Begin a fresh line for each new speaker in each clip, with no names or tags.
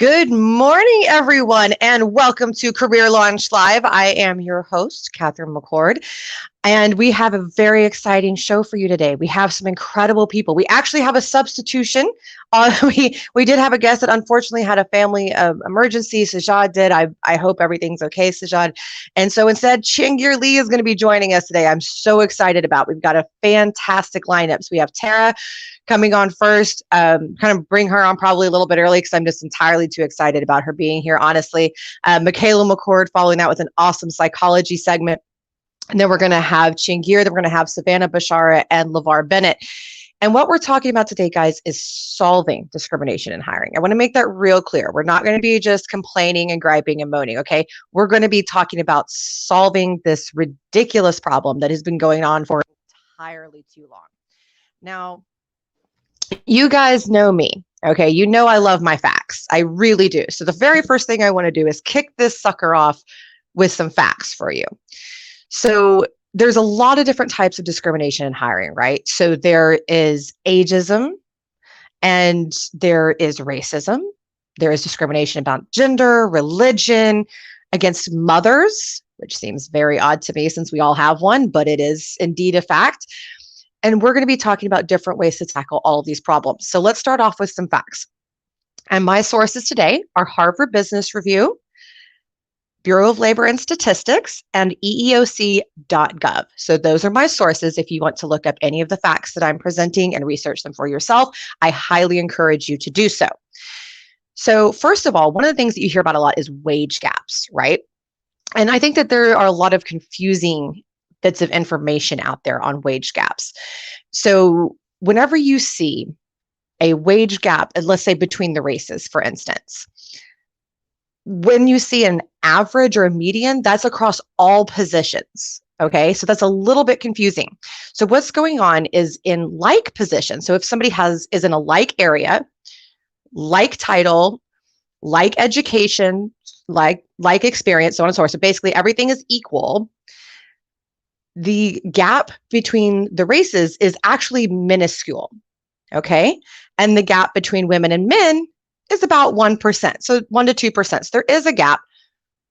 Good morning, everyone, and welcome to Career Launch Live. I am your host, Katherine McCord, and we have a very exciting show for you today. We have some incredible people. We actually have a substitution. We did have a guest that unfortunately had a family emergency. Sajad did. I hope everything's okay, Sajad. And so instead, Chingir Lee is going to be joining us today. I'm so excited about. We've got a fantastic lineup. So we have Tara coming on first, kind of bring her on probably a little bit early because I'm just entirely too excited about her being here, honestly. Michaela McCord following that with an awesome psychology segment. And then we're going to have Chingir, then we're going to have Savannah Bashara and LeVar Bennett. And what we're talking about today, guys, is solving discrimination in hiring. I want to make that real clear. We're not going to be just complaining and griping and moaning, okay? We're going to be talking about solving this ridiculous problem that has been going on for entirely too long. Now, you guys know me, okay? You know I love my facts. I really do. So the very first thing I want to do is kick this sucker off with some facts for you. So there's a lot of different types of discrimination in hiring, right? So there is ageism and there is racism. There is discrimination about gender, religion, against mothers, which seems very odd to me since we all have one, but it is indeed a fact. And we're going to be talking about different ways to tackle all of these problems. So let's start off with some facts. And my sources today are Harvard Business Review, Bureau of Labor and Statistics, and EEOC.gov. So those are my sources. If you want to look up any of the facts that I'm presenting and research them for yourself, I highly encourage you to do so. So first of all, one of the things that you hear about a lot is wage gaps, right? And I think that there are a lot of confusing bits of information out there on wage gaps. So whenever you see a wage gap, let's say between the races, for instance, when you see an average or a median, that's across all positions. Okay, so that's a little bit confusing. So what's going on is in like positions. So if somebody is in a like area, like title, like education, like experience, so on and so forth. So basically everything is equal. The gap between the races is actually minuscule. Okay, and the gap between women and men is about 1%, so 1 to 2%. So there is a gap,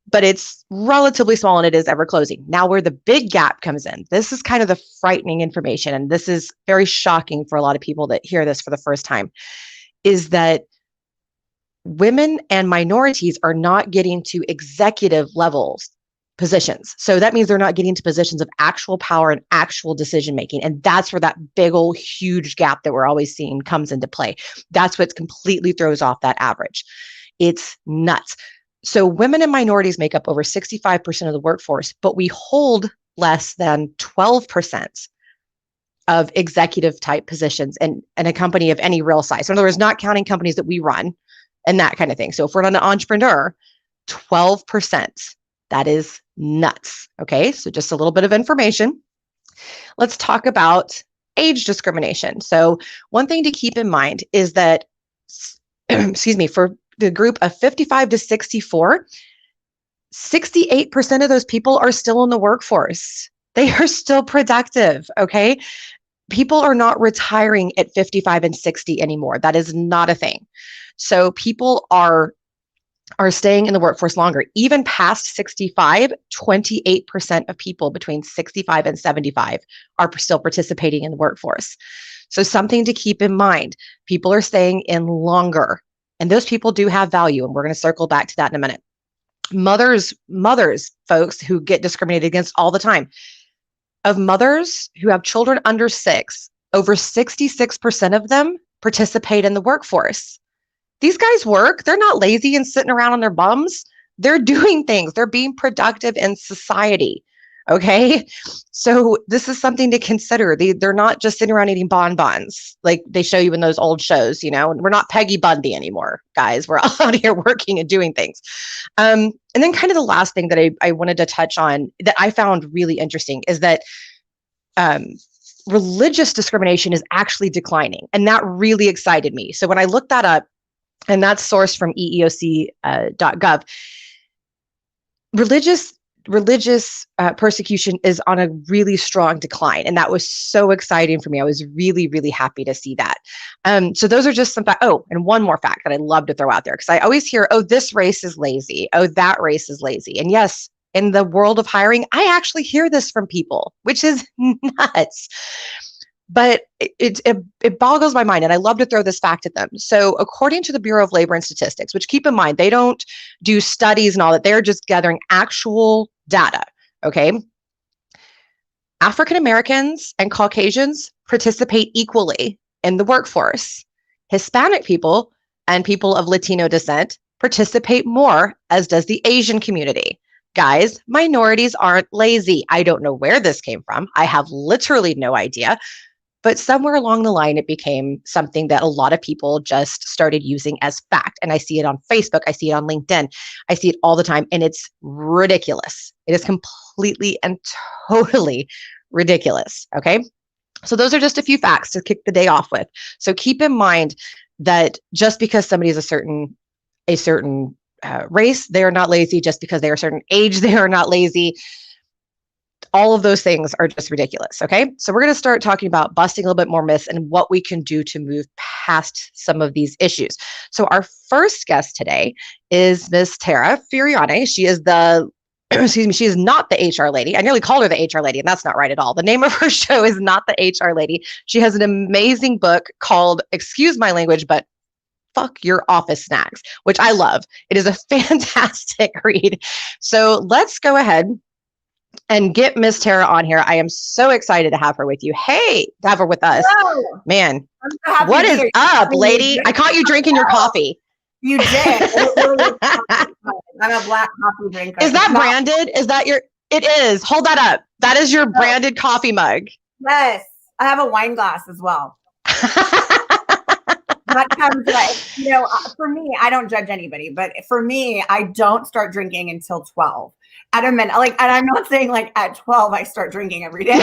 but it's relatively small and it is ever closing. Now, where the big gap comes in, this is kind of the frightening information, and this is very shocking for a lot of people that hear this for the first time, is that women and minorities are not getting to executive levels positions. So that means they're not getting to positions of actual power and actual decision making. And that's where that big old huge gap that we're always seeing comes into play. That's what completely throws off that average. It's nuts. So women and minorities make up over 65% of the workforce, but we hold less than 12% of executive type positions in a company of any real size. So in other words, not counting companies that we run and that kind of thing. So if we're not an entrepreneur, 12%. That is nuts. Okay, so just a little bit of information. Let's talk about age discrimination. So one thing to keep in mind is that, for the group of 55 to 64, 68% of those people are still in the workforce. They are still productive, okay? People are not retiring at 55 and 60 anymore. That is not a thing. So people are staying in the workforce longer. Even past 65, 28% of people between 65 and 75 are still participating in the workforce. So something to keep in mind, people are staying in longer, and those people do have value, and we're going to circle back to that in a minute. Mothers, folks, who get discriminated against all the time. Of mothers who have children under 6, over 66% of them participate in the workforce. These guys work. They're not lazy and sitting around on their bums. They're doing things. They're being productive in society. Okay. So this is something to consider. They're not just sitting around eating bonbons like they show you in those old shows, and we're not Peggy Bundy anymore, guys. We're all out here working and doing things. And then kind of the last thing that I wanted to touch on that I found really interesting is that religious discrimination is actually declining. And that really excited me. So when I looked that up, and that's sourced from EEOC.gov. Religious religious persecution is on a really strong decline. And that was so exciting for me. I was really, really happy to see that. So those are just some facts. Oh, and one more fact that I love to throw out there, because I always hear, oh, this race is lazy. Oh, that race is lazy. And yes, in the world of hiring, I actually hear this from people, which is nuts. But it boggles my mind, and I love to throw this fact at them. So according to the Bureau of Labor and Statistics, which keep in mind, they don't do studies and all that, they're just gathering actual data, okay? African Americans and Caucasians participate equally in the workforce. Hispanic people and people of Latino descent participate more, as does the Asian community. Guys, minorities aren't lazy. I don't know where this came from. I have literally no idea. But somewhere along the line, it became something that a lot of people just started using as fact. And I see it on Facebook. I see it on LinkedIn. I see it all the time. And it's ridiculous. It is completely and totally ridiculous. Okay. So those are just a few facts to kick the day off with. So keep in mind that just because somebody is a certain race, they are not lazy. Just because they are a certain age, they are not lazy. All of those things are just ridiculous. Okay. So we're going to start talking about busting a little bit more myths and what we can do to move past some of these issues. So our first guest today is Ms. Tara Furiani. She is she is not the HR lady. I nearly called her the HR lady, and that's not right at all. The name of her show is not the HR lady. She has an amazing book called, excuse my language, but Fuck Your Office Snacks, which I love. It is a fantastic read. So let's go ahead and get Miss Tara on here. I am so excited to have her with you. Hey, to have her with us. Hello. Man, what is up, lady? I caught you drinking your coffee.
You did. I'm a black coffee drinker.
Is that branded? Is that your? It is. Hold that up. That is your branded coffee mug.
Yes. I have a wine glass as well. That comes like, for me, I don't judge anybody, but for me, I don't start drinking until 12. At a minute, and I'm not saying like at 12 I start drinking every day.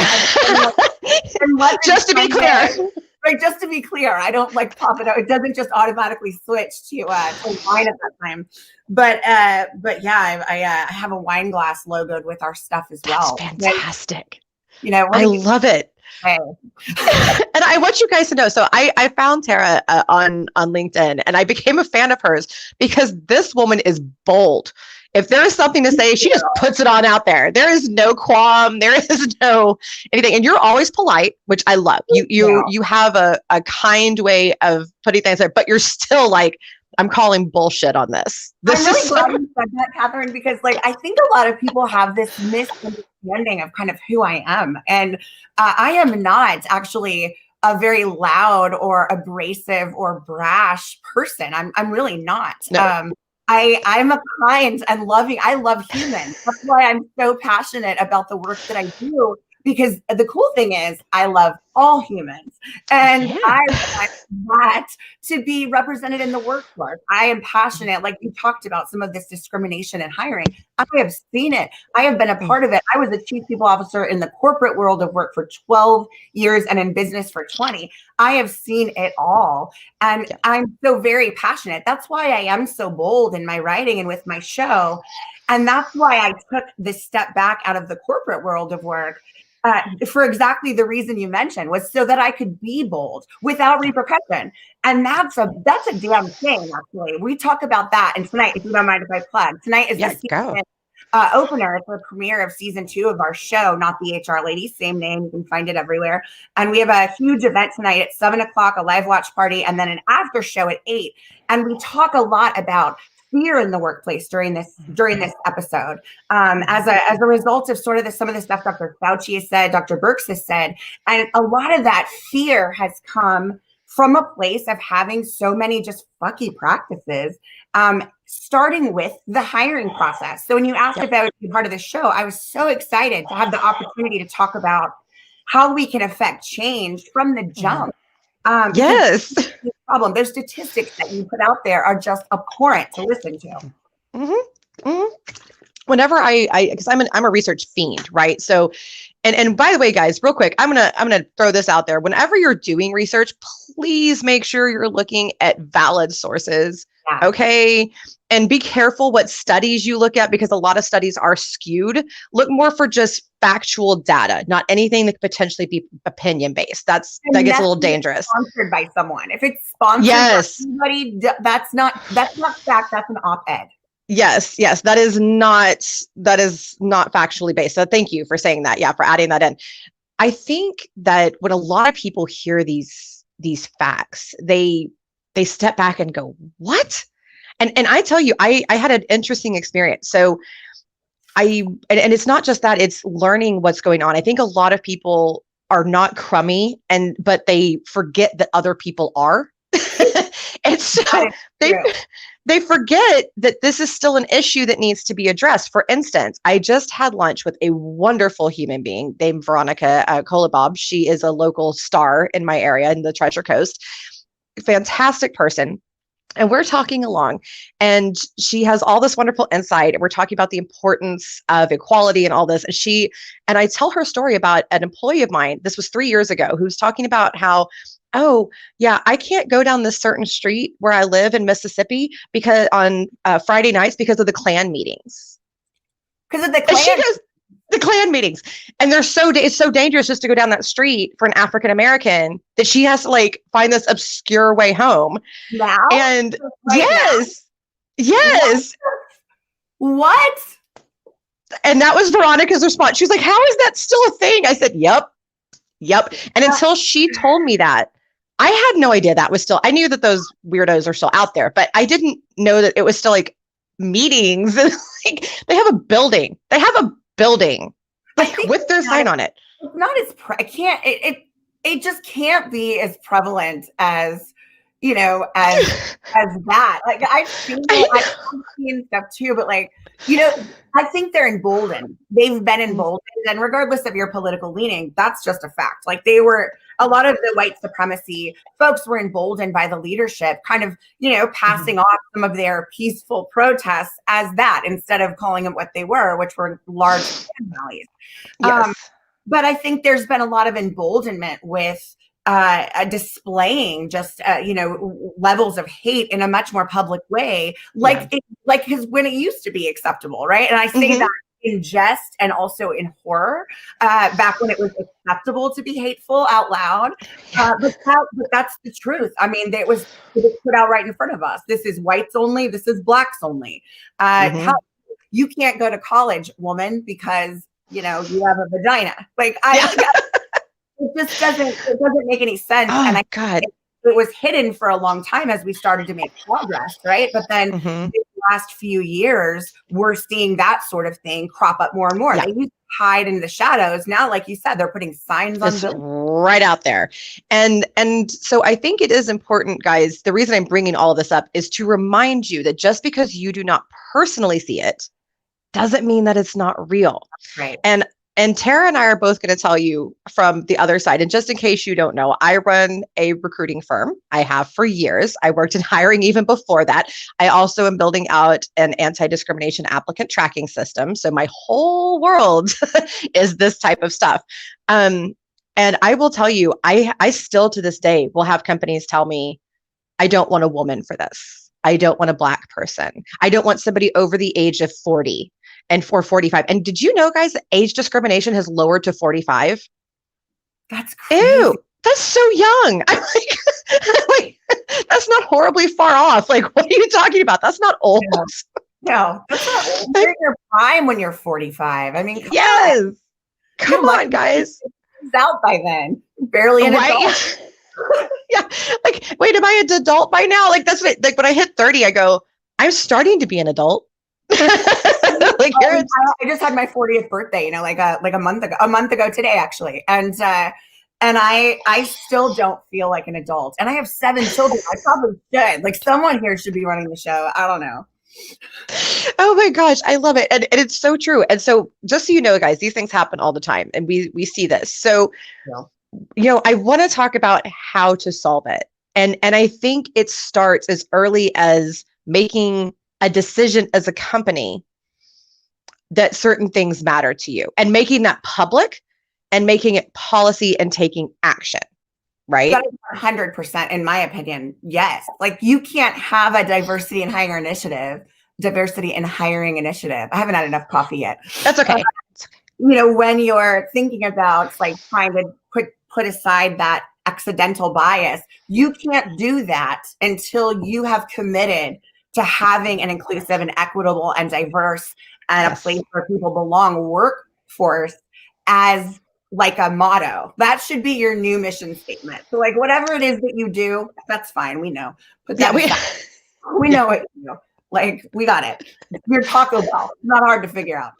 Just to be clear.
Like, just to be clear, I don't like pop it out. It doesn't just automatically switch to wine at that time. But yeah, I have a wine glass logoed with our stuff as well.
That's fantastic.
I
love it.
Hey.
And I want you guys to know, so I found Tara on LinkedIn, and I became a fan of hers because this woman is bold. If there is something to say, she just puts it on out there. There is no qualm. There is no anything. And you're always polite, which I love. You have a kind way of putting things there, but you're still like, I'm calling bullshit on this.
I'm really glad you said that, Catherine, because I think a lot of people have this misunderstanding of kind of who I am. And I am not actually a very loud or abrasive or brash person. I'm really not. No. I'm a kind and loving, I love humans. That's why I'm so passionate about the work that I do, because the cool thing is I love all humans, and I want that to be represented in the workforce. I am passionate, like you talked about, some of this discrimination in hiring. I have seen it. I have been a part of it. I was a chief people officer in the corporate world of work for 12 years and in business for 20. I have seen it all. And I'm so very passionate. That's why I am so bold in my writing and with my show. And that's why I took this step back out of the corporate world of work. For exactly the reason you mentioned, was so that I could be bold without repercussion. And that's a damn thing, actually. We talk about that. And tonight, if you don't mind if I plug, tonight is the season opener. It's the premiere of season 2 of our show, Not the HR Lady, same name. You can find it everywhere. And we have a huge event tonight at 7:00, a live watch party, and then an after show at 8. And we talk a lot about fear in the workplace during this episode, as a result of sort of some of the stuff Dr. Fauci has said, Dr. Birx has said, and a lot of that fear has come from a place of having so many just fucky practices, starting with the hiring process. So when you asked about being part of the show, I was so excited to have the opportunity to talk about how we can affect change from the jump.
Yes.
Problem. Those statistics that you put out there are just abhorrent to listen to.
Mm-hmm. Mm-hmm. Whenever because I'm a research fiend, right? So, and by the way, guys, real quick, I'm gonna throw this out there. Whenever you're doing research, please make sure you're looking at valid sources.
Yeah.
Okay. And be careful what studies you look at, because a lot of studies are skewed. Look more for just factual data, not anything that could potentially be opinion based. That gets a little dangerous.
Sponsored by someone. If it's sponsored
Yes.
by somebody, that's not fact. That's an op-ed.
Yes, that is not factually based. So thank you for saying that. Yeah, for adding that in. I think that when a lot of people hear these facts, they step back and go, "What?" And I tell you, I had an interesting experience. So and it's not just that, it's learning what's going on. I think a lot of people are not crummy, but they forget that other people are. And so they forget that this is still an issue that needs to be addressed. For instance, I just had lunch with a wonderful human being named Veronica Kolobob. She is a local star in my area in the Treasure Coast. Fantastic person. And we're talking along, and she has all this wonderful insight. And we're talking about the importance of equality and all this. And I tell her story about an employee of mine. This was 3 years ago, who's talking about how, oh yeah, I can't go down this certain street where I live in Mississippi because on Friday nights because of the Klan meetings.
Because of the Klan.
She goes, the Klan meetings, and it's so dangerous just to go down that street for an African American that she has to find this obscure way home.
Now,
and yes.
What?
And that was Veronica's response. She was like, "How is that still a thing?" I said, "Yep." And until she told me that, I had no idea that was still. I knew that those weirdos are still out there, but I didn't know that it was still meetings. And they have a building. With their sign on it.
It's not as it just can't be as prevalent as as that. I've seen stuff too, but I think they're emboldened. They've been emboldened, and regardless of your political leaning, that's just a fact. A lot of the white supremacy folks were emboldened by the leadership, kind of, passing off some of their peaceful protests as that, instead of calling them what they were, which were large rallies.
Yes.
But I think there's been a lot of emboldenment with displaying just levels of hate in a much more public way, because when it used to be acceptable, right? And I say that in jest and also in horror, back when it was acceptable to be hateful out loud. But that's the truth. I mean, it was put out right in front of us. This is whites only. This is blacks only. You can't go to college, woman, because you have a vagina. It just doesn't make any sense.
Oh, God.
It was hidden for a long time as we started to make progress, right? But then the last few years, we're seeing that sort of thing crop up more and more.
Yeah.
They used to hide in the shadows. Now, like you said, they're putting signs on them
right out there. And so I think it is important, guys. The reason I'm bringing all of this up is to remind you that just because you do not personally see it doesn't mean that it's not real.
Right.
And Tara and I are both going to tell you from the other side. And just in case you don't know, I run a recruiting firm. I have for years. I worked in hiring even before that. I also am building out an anti-discrimination applicant tracking system. So my whole world is this type of stuff. And I will tell you, I still to this day will have companies tell me, I don't want a woman for this. I don't want a Black person. I don't want somebody over the age of 40. And for 45. And did you know, guys, age discrimination has lowered to 45?
That's crazy.
Ew, that's so young. I'm like, that's not horribly far off. What are you talking about? That's not old.
No, that's not old. You're in your prime when you're 45. I mean,
come on, guys.
It's out by then. Barely an adult.
Yeah. Wait, am I an adult by now? That's what, when I hit 30, I go, I'm starting to be an adult.
I just had my 40th birthday, a month ago today, actually. And I still don't feel like an adult. And I have 7 children. I probably should. Someone here should be running the show. I don't know.
Oh my gosh, I love it. And it's so true. And so just so you know, guys, these things happen all the time. And we see this. So, I want to talk about how to solve it. And I think it starts as early as making a decision as a company that certain things matter to you, and making that public and making it policy and taking action. right?
That is 100%, in my opinion. Yes. Like, you can't have a diversity in hiring initiative. I haven't had enough coffee yet.
That's okay.
When you're thinking about like trying to put aside that accidental bias, you can't do that until you have committed to having an inclusive and equitable and diverse and a place where people belong workforce as like a motto. That should be your new mission statement. So like whatever it is that you do, that's fine. We know. Put that aside. We know what you do. Like, we got it. You're Taco Bell. Not hard to figure out.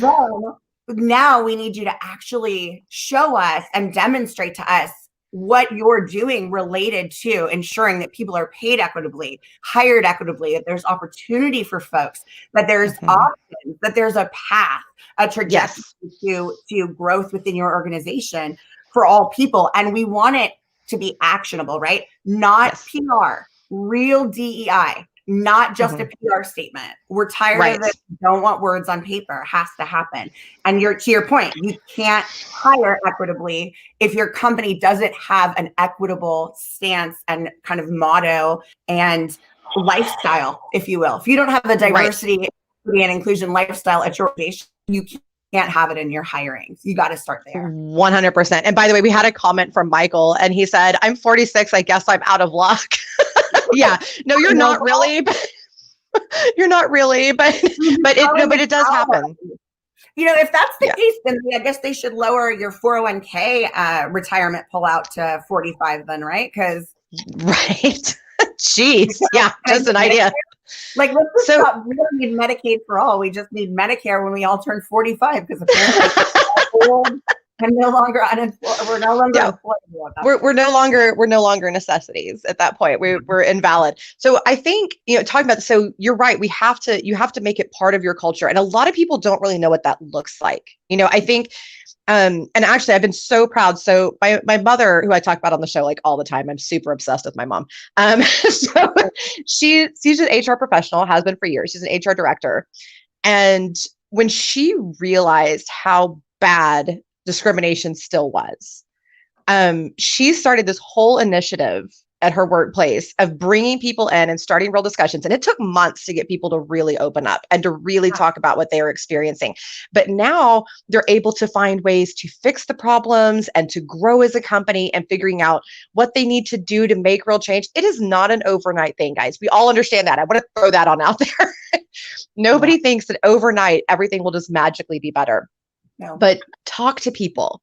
Then now we need you to actually show us and demonstrate to us what you're doing related to ensuring that people are paid equitably, hired equitably, that there's opportunity for folks, that there's options, that there's a path, a trajectory to growth within your organization for all people. And we want it to be actionable, right? Not PR, real DEI. Not just a PR statement. We're tired of it. We don't want words on paper. It has to happen. And to your point, you can't hire equitably if your company doesn't have an equitable stance and kind of motto and lifestyle, if you will. If you don't have a diversity, equity, and inclusion lifestyle at your organization, you can't have it in your hiring. You got to start there.
100%. And by the way, we had a comment from Michael, and he said, "I'm 46. I guess I'm out of luck." Yeah. No, you're not really. You're not really, but it does happen.
If that's the case, then I guess they should lower your 401k retirement pullout to 45 then, right? Because
Jeez. Yeah, just an idea.
Like, let's just stop. We don't need Medicaid for all. We just need Medicare when we all turn 45, because apparently we're old and no longer unemployed. We're no longer employed.
We're no longer necessities at that point. We're invalid. So I think, talking about this, so you're right. You have to make it part of your culture. And a lot of people don't really know what that looks like. I think, and actually I've been so proud. So my mother, who I talk about on the show, like all the time, I'm super obsessed with my mom. So she's an HR professional, has been for years. She's an HR director. And when she realized how bad discrimination still was, she started this whole initiative at her workplace of bringing people in and starting real discussions. And it took months to get people to really open up and to really talk about what they were experiencing. But now they're able to find ways to fix the problems and to grow as a company and figuring out what they need to do to make real change. It is not an overnight thing, guys. We all understand that. I want to throw that on out there. Nobody thinks that overnight everything will just magically be better. No. But talk to people,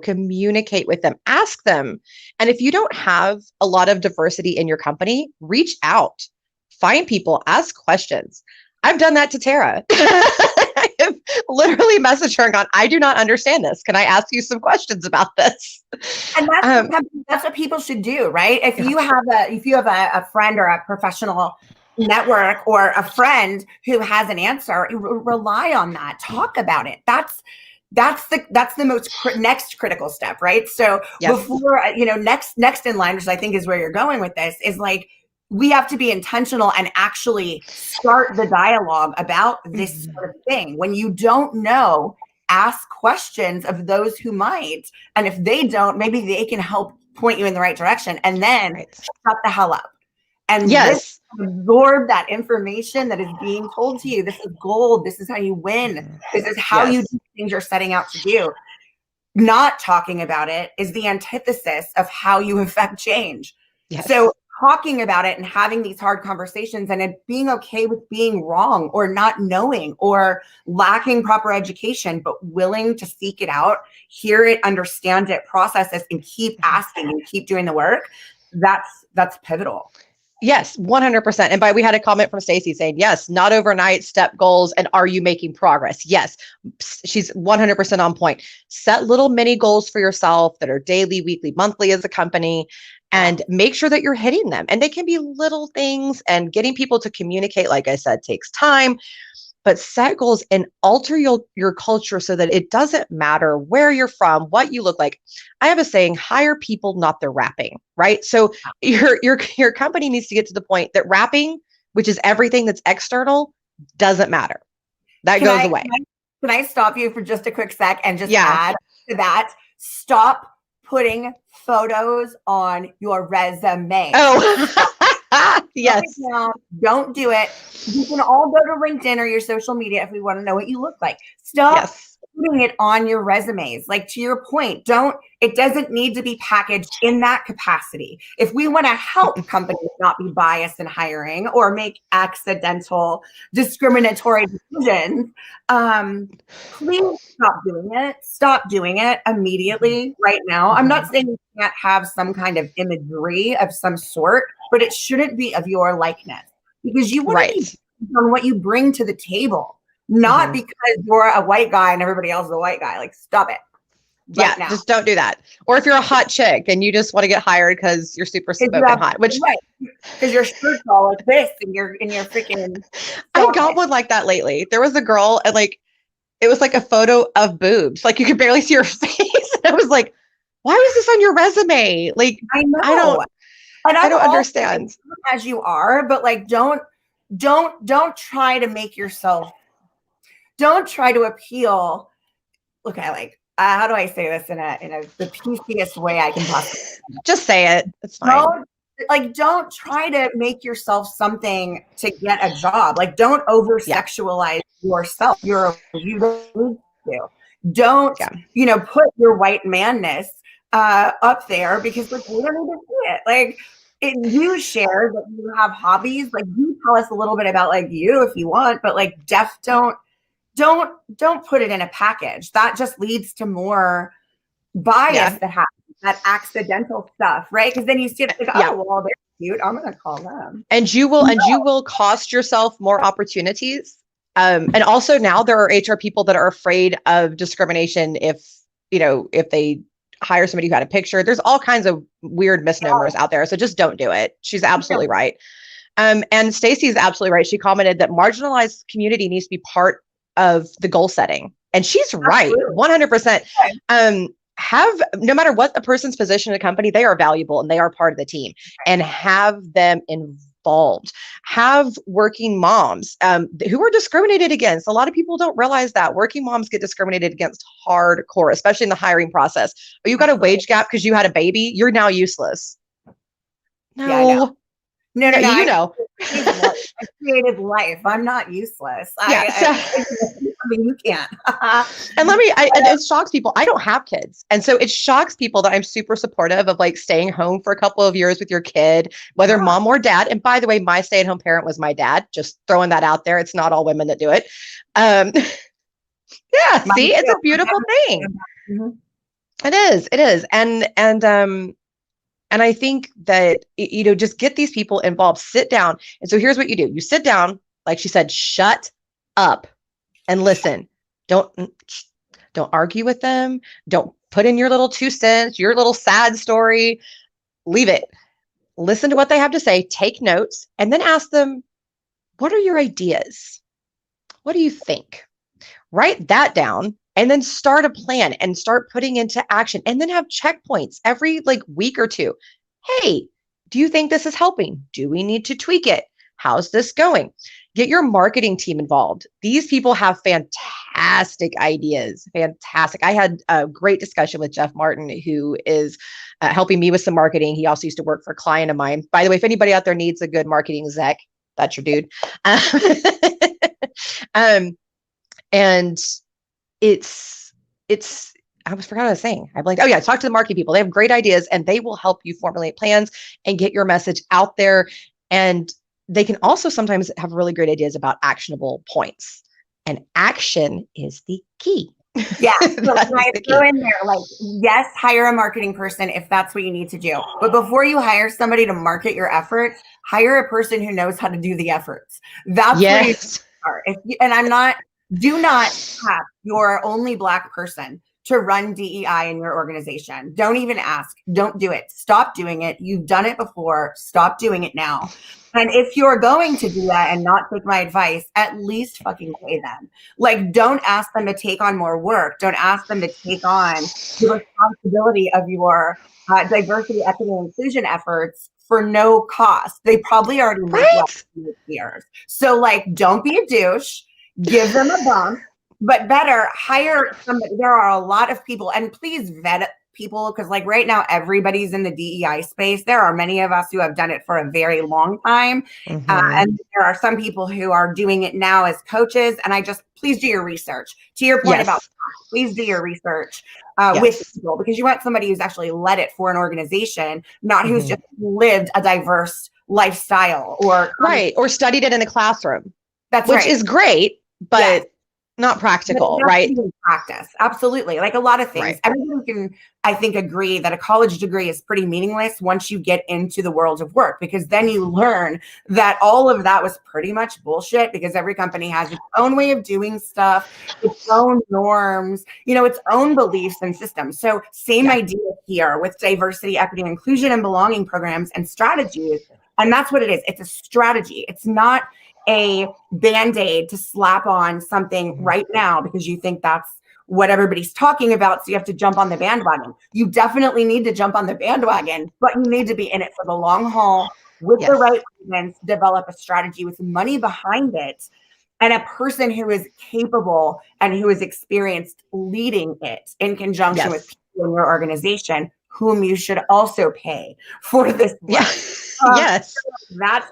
communicate with them, ask them. And if you don't have a lot of diversity in your company, reach out, find people, ask questions. I've done that to Tara. I have literally messaged her and gone, "I do not understand this. Can I ask you some questions about this?"
And that's what people should do, right? If you have a friend or a professional network or a friend who has an answer, rely on that. Talk about it. That's the most next critical step, right? So before, next in line, which I think is where you're going with this, is like, we have to be intentional and actually start the dialogue about this sort of thing. When you don't know, ask questions of those who might. And if they don't, maybe they can help point you in the right direction, and then shut the hell up. And absorb that information that is being told to you. This is gold. This is how you win. This is how you do things you're setting out to do. Not talking about it is the antithesis of how you affect change. So talking about it and having these hard conversations, and it being okay with being wrong or not knowing or lacking proper education, but willing to seek it out, hear it, understand it, process it, and keep asking and keep doing the work. That's pivotal.
Yes, 100%. And we had a comment from Stacy saying, yes, not overnight, step goals. And are you making progress? Yes, she's 100% on point. Set little mini goals for yourself that are daily, weekly, monthly as a company, and make sure that you're hitting them. And they can be little things, and getting people to communicate, like I said, takes time. But set goals and alter your culture so that it doesn't matter where you're from, what you look like. I have a saying, hire people, not their wrapping, right? So your company needs to get to the point that wrapping, which is everything that's external, doesn't matter. That goes away.
Can I stop you for just a quick sec and just add to that? Stop putting photos on your resume.
Oh, yes.
Now, don't do it. You can all go to LinkedIn or your social media if we want to know what you look like. Stop putting it on your resumes. Like, to your point, it doesn't need to be packaged in that capacity. If we want to help companies not be biased in hiring or make accidental discriminatory decisions, please stop doing it. Stop doing it immediately right now. I'm not saying you can't have some kind of imagery of some sort, but it shouldn't be of your likeness, because you want to be on what you bring to the table. Not because you're a white guy and everybody else is a white guy. Like, stop it. Now.
Just don't do that. Or if you're a hot chick and you just want to get hired because you're super smoking hot, which
because your shirt's all like this and you're freaking.
I got one like that lately. There was a girl and like it was like a photo of boobs, like you could barely see her face. And I was like, why was this on your resume? Like,
I know.
I don't understand.
As you are, but like, don't try to make yourself. Don't try to appeal. Look, how do I say this in the PCest way I can possibly?
Just say it. It's fine.
Don't try to make yourself something to get a job. Like, don't over sexualize yourself. You don't need to. Don't put your white manness up there, because like, we don't need to see it. Like, you share that you have hobbies. Like, you tell us a little bit about like you if you want, but like, don't put it in a package. That just leads to more bias that happens, that accidental stuff, right? Because then you see it like, well, they're cute, I'm gonna call them.
And you will cost yourself more opportunities. And also now there are HR people that are afraid of discrimination if they hire somebody who had a picture. There's all kinds of weird misnomers out there. So just don't do it. She's absolutely right. And Stacey is absolutely right. She commented that marginalized community needs to be part of the goal setting. And she's right, 100%. No matter what the person's position in a company, they are valuable and they are part of the team, and have them involved. Have working moms who are discriminated against. A lot of people don't realize that working moms get discriminated against hardcore, especially in the hiring process. Or you got a wage gap because you had a baby, you're now useless. No.
No.
I
created life. I'm not useless. I mean, you can't.
And it shocks people. I don't have kids. And so it shocks people that I'm super supportive of like staying home for a couple of years with your kid, whether mom or dad. And by the way, my stay-at-home parent was my dad. Just throwing that out there. It's not all women that do it. See, it's a beautiful thing. Mm-hmm. It is. And I think that, just get these people involved, sit down. And so here's what you do. You sit down, like she said, shut up and listen. Don't argue with them. Don't put in your little 2 cents, your little sad story. Leave it. Listen to what they have to say, take notes, and then ask them, what are your ideas? What do you think? Write that down. And then start a plan and start putting into action, and then have checkpoints every week or two. Hey, do you think this is helping? Do we need to tweak it? How's this going? Get your marketing team involved. These people have fantastic ideas. Fantastic. I had a great discussion with Jeff Martin, who is helping me with some marketing. He also used to work for a client of mine. By the way, if anybody out there needs a good marketing exec, that's your dude. And I forgot what I was saying. I'm like, talk to the marketing people. They have great ideas and they will help you formulate plans and get your message out there. And they can also sometimes have really great ideas about actionable points. And action is the key.
Yeah. So I throw in there, yes, hire a marketing person if that's what you need to do. But before you hire somebody to market your efforts, hire a person who knows how to do the efforts. That's where you start. Do not have your only Black person to run DEI in your organization. Don't even ask. Don't do it. Stop doing it. You've done it before. Stop doing it now. And if you're going to do that and not take my advice, at least fucking pay them. Don't ask them to take on more work. Don't ask them to take on the responsibility of your diversity, equity, and inclusion efforts for no cost. They probably already make less years. So don't be a douche. Give them a bump, but better hire somebody. There are a lot of people, and please vet people, because like right now, everybody's in the DEI space. There are many of us who have done it for a very long time. And there are some people who are doing it now as coaches. And please do your research. To your point about, please do your research with people, because you want somebody who's actually led it for an organization, not who's just lived a diverse lifestyle or
studied it in a classroom.
Which
is great, but not practical, right?
Practice. Absolutely. Like a lot of things. Everyone can, I think, agree that a college degree is pretty meaningless once you get into the world of work, because then you learn that all of that was pretty much bullshit, because every company has its own way of doing stuff, its own norms, its own beliefs and systems. So same idea here with diversity, equity, and inclusion and belonging programs and strategies. And that's what it is. It's a strategy. It's not a Band-Aid to slap on something right now because you think that's what everybody's talking about, so you have to jump on the bandwagon. You definitely need to jump on the bandwagon, but you need to be in it for the long haul with the right reasons, develop a strategy with money behind it, and a person who is capable and who is experienced leading it in conjunction with people in your organization, whom you should also pay for this work. That's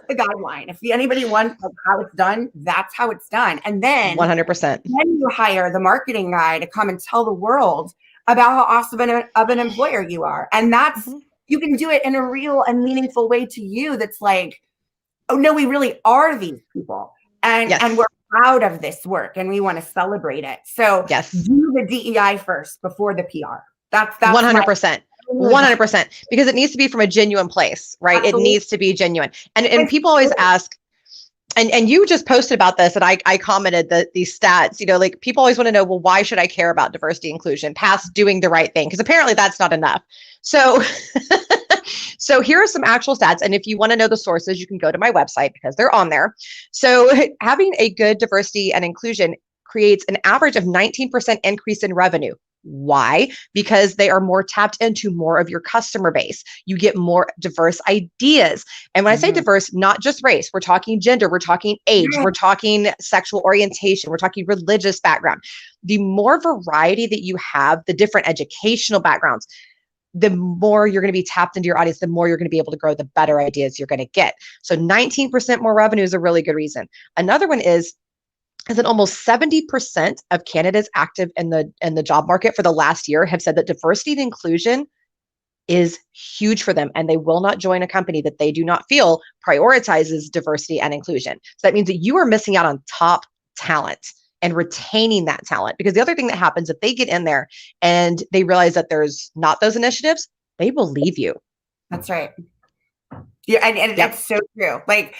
the guideline. If anybody wants how it's done, that's how it's done. And then
100%.
Then you hire the marketing guy to come and tell the world about how awesome of an employer you are. And that's, you can do it in a real and meaningful way to you. That's like, oh no, we really are these people. And we're proud of this work and we want to celebrate it. So do the DEI first before the PR. That's
100%. 100%, because it needs to be from a genuine place, right? Absolutely. It needs to be genuine. And people always ask, and you just posted about this, and I commented that these stats, like people always want to know, well, why should I care about diversity inclusion past doing the right thing? Because apparently that's not enough. So, so here are some actual stats. And if you want to know the sources, you can go to my website because they're on there. So having a good diversity and inclusion creates an average of 19% increase in revenue. Why? Because they are more tapped into more of your customer base. You get more diverse ideas. And when I say diverse, not just race, we're talking gender, we're talking age, we're talking sexual orientation, we're talking religious background. The more variety that you have, the different educational backgrounds, the more you're going to be tapped into your audience, the more you're going to be able to grow, the better ideas you're going to get. So 19% more revenue is a really good reason. Another one is that almost 70% of candidates active in the job market for the last year have said that diversity and inclusion is huge for them, and they will not join a company that they do not feel prioritizes diversity and inclusion. So that means that you are missing out on top talent and retaining that talent, because the other thing that happens if they get in there and they realize that there's not those initiatives, they will leave you.
That's right. Yeah, and it's so true. Like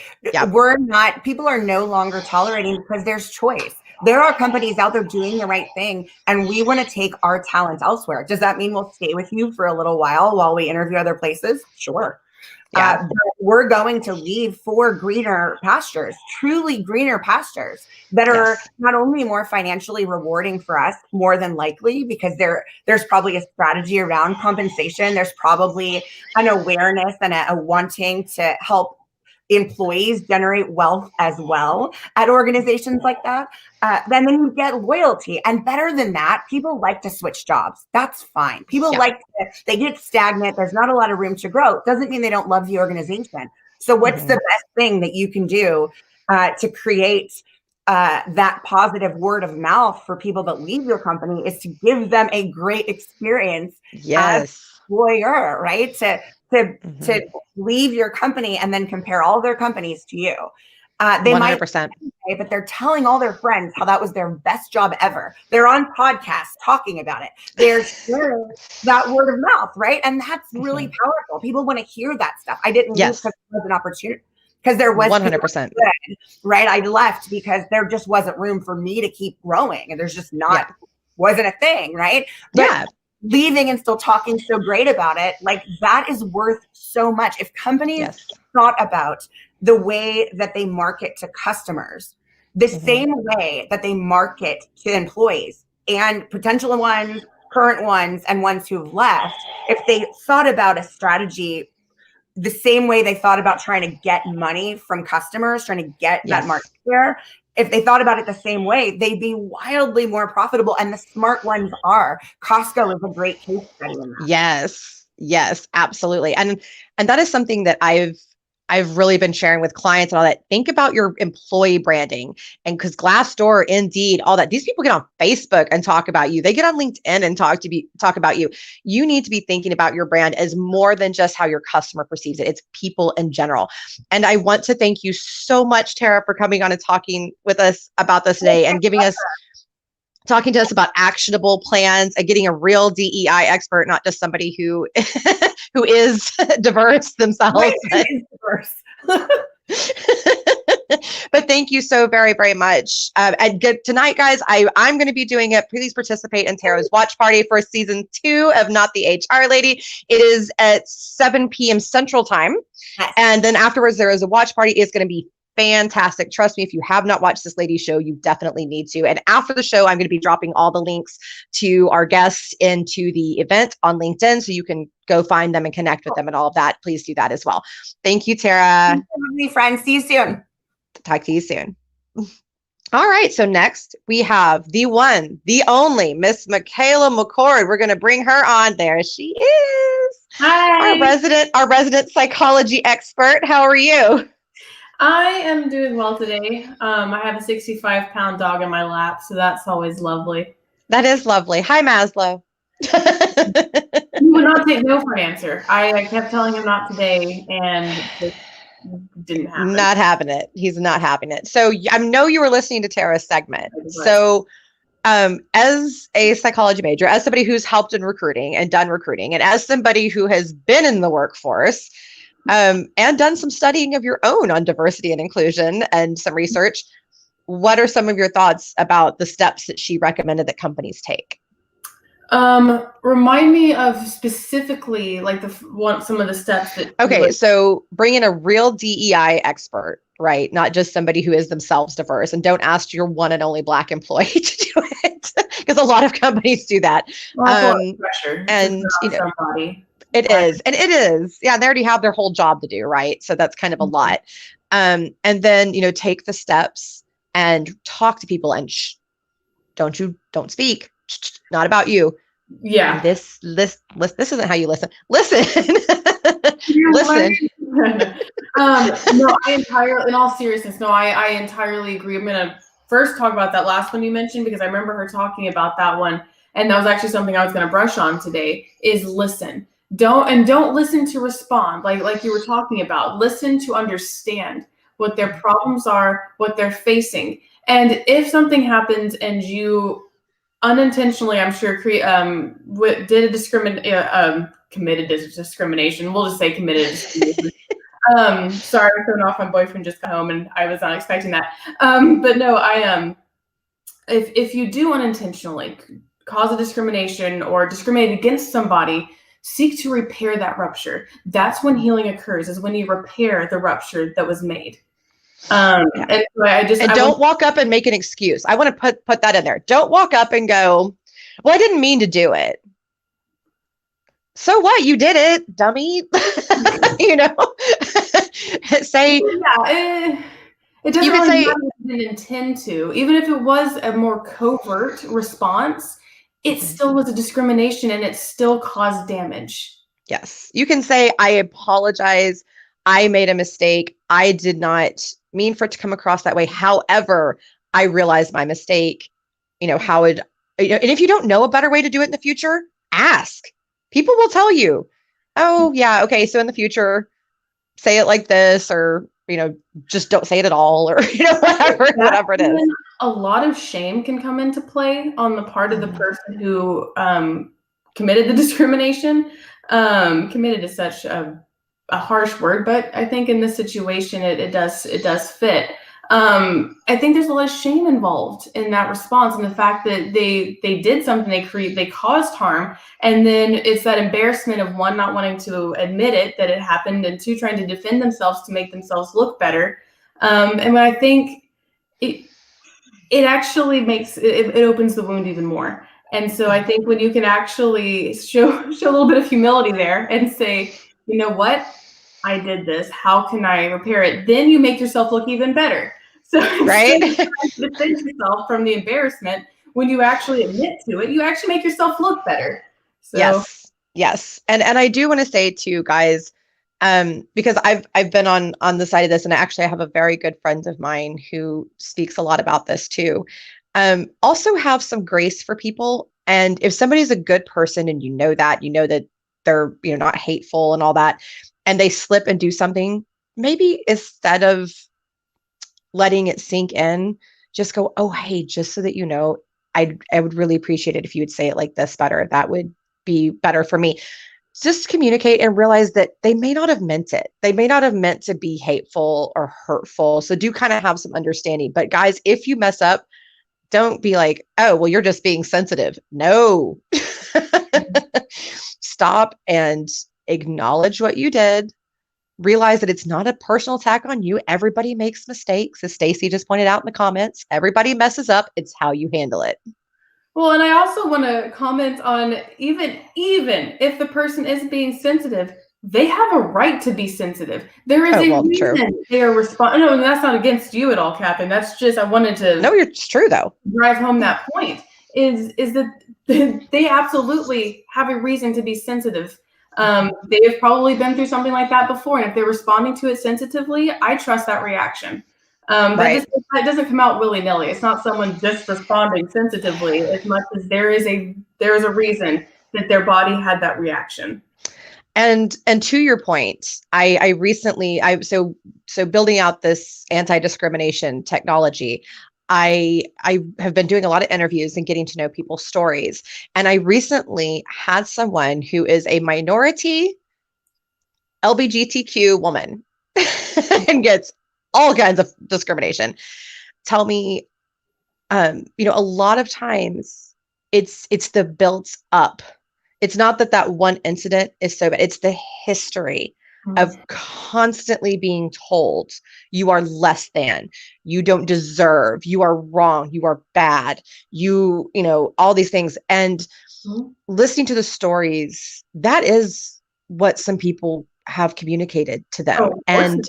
people are no longer tolerating because there's choice. There are companies out there doing the right thing, and we want to take our talent elsewhere. Does that mean we'll stay with you for a little while we interview other places? Sure. But we're going to leave for greener pastures, truly greener pastures that are not only more financially rewarding for us, more than likely, because there's probably a strategy around compensation. There's probably an awareness and a wanting to help employees generate wealth as well at organizations like that. Then you get loyalty. And better than that, people like to switch jobs. That's fine. People they get stagnant. There's not a lot of room to grow. It doesn't mean they don't love the organization. So what's the best thing that you can do to create that positive word of mouth for people that leave your company is to give them a great experience as employer, right? To leave your company and then compare all their companies to you. They 100%. Might, but they're telling all their friends how that was their best job ever. They're on podcasts talking about it. They're sharing that word of mouth, right? And that's really powerful. People want to hear that stuff. I didn't leave because there was an opportunity. Because there was
100%,
right? I left because there just wasn't room for me to keep growing, and there's just wasn't a thing, right? But leaving and still talking so great about it, like that is worth so much. If companies thought about the way that they market to customers, the same way that they market to employees and potential ones, current ones, and ones who've left, if they thought about a strategy the same way they thought about trying to get money from customers, trying to get that market share, if they thought about it the same way, they'd be wildly more profitable. And the smart ones are. Costco is a great case study in that.
Yes, absolutely. And that is something that I've really been sharing with clients and all that. Think about your employee branding, and because Glassdoor, Indeed, all that, these people get on Facebook and talk about you. They get on LinkedIn and talk about you. You need to be thinking about your brand as more than just how your customer perceives it. It's people in general. And I want to thank you so much, Tara, for coming on and talking with us about this today and talking to us about actionable plans and getting a real DEI expert, not just somebody who who is diverse themselves. But thank you so very, very much. And tonight, guys, I'm going to be doing it. Please participate in Tara's watch party for season 2 of Not the HR Lady. It is at 7 p.m. Central Time. Yes. And then afterwards, there is a watch party. It's going to be fantastic. Trust me, if you have not watched this lady show, you definitely need to. And after the show, I'm going to be dropping all the links to our guests into the event on LinkedIn, so you can go find them and connect with them and all of that. Please do that as well. Thank you, Tara.
Thank you, friends. See you soon.
Talk to you soon. All right. So next we have the one, the only Miss Michaela McCord. We're going to bring her on. There she is.
Hi.
Our resident psychology expert. How are you?
I am doing well today. I have a 65-pound dog in my lap, so that's always lovely.
That is lovely. Hi, Maslow.
He would not take no for an answer. I kept telling him not today, and it didn't happen.
Not having it. He's not having it. So I know you were listening to Tara's segment. So as a psychology major, as somebody who's helped in recruiting and done recruiting, and as somebody who has been in the workforce, and done some studying of your own on diversity and inclusion and some research, what are some of your thoughts about the steps that she recommended that companies take?
Remind me of specifically like some of the steps that.
Okay, so bring in a real DEI expert, right? Not just somebody who is themselves diverse, and don't ask your one and only Black employee to do it, because a lot of companies do that.
Pressure.
And somebody. It is. Yeah, they already have their whole job to do, right? So that's kind of a lot. And then, take the steps and talk to people and don't speak. Not about you.
Yeah.
And this isn't how you listen. Listen. Listen.
No, in all seriousness, I entirely agree. I'm going to first talk about that last one you mentioned, because I remember her talking about that one. And that was actually something I was going to brush on today, is listen. Don't listen to respond like you were talking about. Listen to understand what their problems are, what they're facing. And if something happens and you unintentionally, I'm sure, committed discrimination. We'll just say committed discrimination. Sorry, I'm throwing off. My boyfriend just got home and I was not expecting that. But no, if you do unintentionally cause a discrimination or discriminate against somebody, seek to repair that rupture. That's when healing occurs, is when you repair the rupture that was made. And so
don't walk up and make an excuse. I want to put that in there. Don't walk up and go, well, I didn't mean to do it. So what? You did it, dummy. Say,
it doesn't really matter if you didn't intend to. Even if it was a more covert response, it still was a discrimination and it still caused damage.
Yes. You can say, I apologize. I made a mistake. I did not mean for it to come across that way. However, I realized my mistake. And if you don't know a better way to do it in the future, ask. People will tell you, oh yeah, okay, so in the future, say it like this, or just don't say it at all, or whatever it is.
A lot of shame can come into play on the part of the person who committed the discrimination. Committed is such a harsh word, but I think in this situation it does fit. I think there's a lot of shame involved in that response, and the fact that they did something, they caused harm, and then it's that embarrassment of, one, not wanting to admit it that it happened, and two, trying to defend themselves to make themselves look better. And I think it actually makes it opens the wound even more. And so I think when you can actually show a little bit of humility there and say, you know what, I did this, how can I repair it? Then you make yourself look even better. So
right?
instead of trying to defend yourself from the embarrassment, when you actually admit to it, you actually make yourself look better. So
Yes. And I do want to say too, guys, because I've been on the side of this, and actually I have a very good friend of mine who speaks a lot about this too. Also have some grace for people. And if somebody's a good person and you know that they're, not hateful and all that, and they slip and do something, maybe instead of letting it sink in, just go, oh, hey, just so that you know, I would really appreciate it if you would say it like this better. That would be better for me. Just communicate and realize that they may not have meant it. They may not have meant to be hateful or hurtful. So do kind of have some understanding. But guys, if you mess up, don't be like, oh, well, you're just being sensitive. No. Stop and acknowledge what you did. Realize that it's not a personal attack on you. Everybody makes mistakes. As Stacy just pointed out in the comments, everybody messes up. It's how you handle it.
well, and I also want to comment on even if the person is being sensitive, they have a right to be sensitive. There is a reason they are responding. No, and that's not against you at all, Catherine. That's just I wanted to.
No, it's true though.
Drive home that point is that they absolutely have a reason to be sensitive. They have probably been through something like that before, and if they're responding to it sensitively, I trust that reaction. That doesn't come out willy-nilly. It's not someone just responding sensitively as much as there is a reason that their body had that reaction.
And to your point, I recently so building out this anti-discrimination technology, I have been doing a lot of interviews and getting to know people's stories. And I recently had someone who is a minority LGBTQ woman and gets all kinds of discrimination tell me, a lot of times it's the built up. It's not that one incident is so bad. It's the history of constantly being told you are less than, you don't deserve, you are wrong, you are bad, all these things. And listening to the stories, that is what some people have communicated to them. And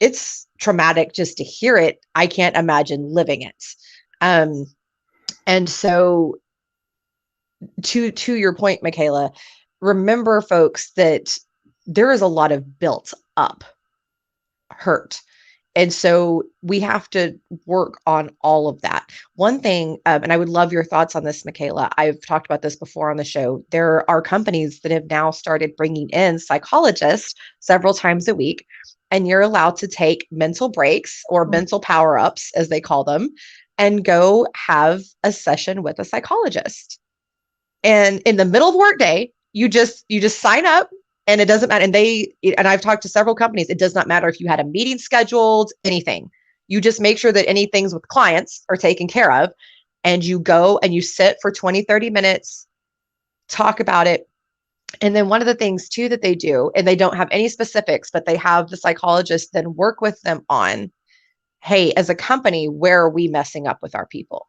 it's traumatic just to hear it. I can't imagine living it. And so to your point, Michaela, remember, folks, that there is a lot of built up hurt. And so we have to work on all of that. One thing, and I would love your thoughts on this, Michaela. I've talked about this before on the show. There are companies that have now started bringing in psychologists several times a week, and you're allowed to take mental breaks or mental power-ups, as they call them, and go have a session with a psychologist. And in the middle of workday, you just sign up, and it doesn't matter. And I've talked to several companies. It does not matter if you had a meeting scheduled, anything. You just make sure that any things with clients are taken care of, and you go and you sit for 20, 30 minutes, talk about it. And then one of the things too that they do, and they don't have any specifics, but they have the psychologist then work with them on, hey, as a company, where are we messing up with our people?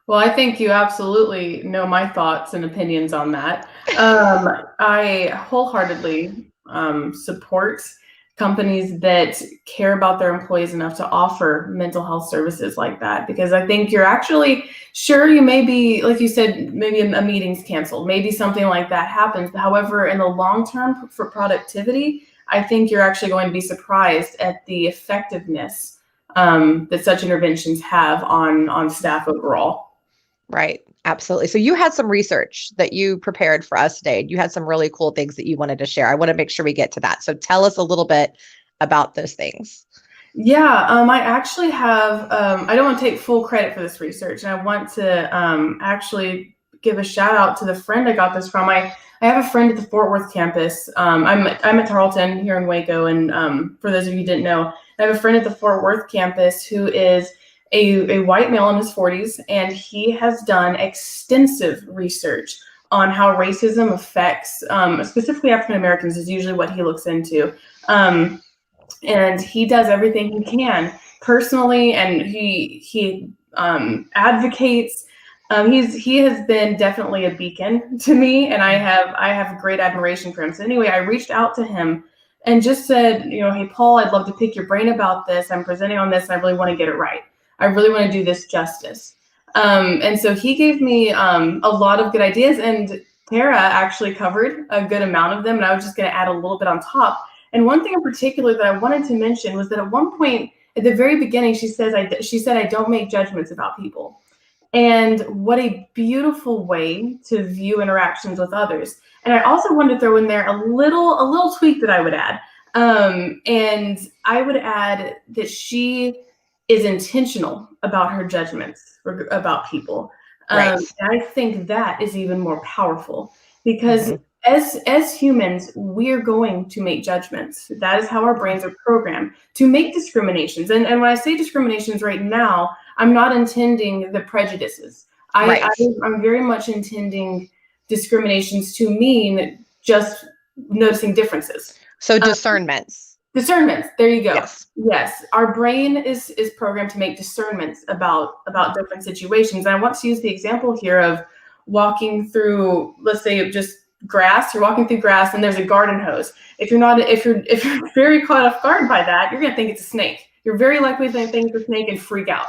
Well, I think you absolutely know my thoughts and opinions on that. I wholeheartedly support companies that care about their employees enough to offer mental health services like that, because I think you're actually sure you may be, like you said, maybe a meeting's canceled, maybe something like that happens. However, in the long term for productivity, I think you're actually going to be surprised at the effectiveness that such interventions have on staff overall.
Right. Absolutely. So you had some research that you prepared for us today. You had some really cool things that you wanted to share. I want to make sure we get to that. So tell us a little bit about those things.
Yeah, I actually have, I don't want to take full credit for this research, and I want to actually give a shout out to the friend I got this from. I have a friend at the Fort Worth campus. I'm at Tarleton here in Waco. And for those of you who didn't know, I have a friend at the Fort Worth campus who is a white male in his 40s, and he has done extensive research on how racism affects, specifically African Americans is usually what he looks into. And he does everything he can personally, and he advocates. He has been definitely a beacon to me, and I have great admiration for him. So anyway, I reached out to him and just said, hey, Paul, I'd love to pick your brain about this. I'm presenting on this, and I really want to get it right. I really want to do this justice. And so he gave me a lot of good ideas, and Tara actually covered a good amount of them, and I was just going to add a little bit on top. And one thing in particular that I wanted to mention was that at one point at the very beginning, she said, I don't make judgments about people. And what a beautiful way to view interactions with others. And I also wanted to throw in there a little tweak that I would add. And I would add that she is intentional about her judgments about people.
Right.
And I think that is even more powerful, because as humans, we're going to make judgments. That is how our brains are programmed to make discriminations. And when I say discriminations right now, I'm not intending the prejudices. I'm very much intending discriminations to mean just noticing differences.
So discernments.
Discernments. There you go.
Yes.
Our brain is programmed to make discernments about different situations. And I want to use the example here of walking through, let's say, just grass. You're walking through grass and there's a garden hose. If you're very caught off guard by that, you're going to think it's a snake. You're very likely to think it's a snake and freak out.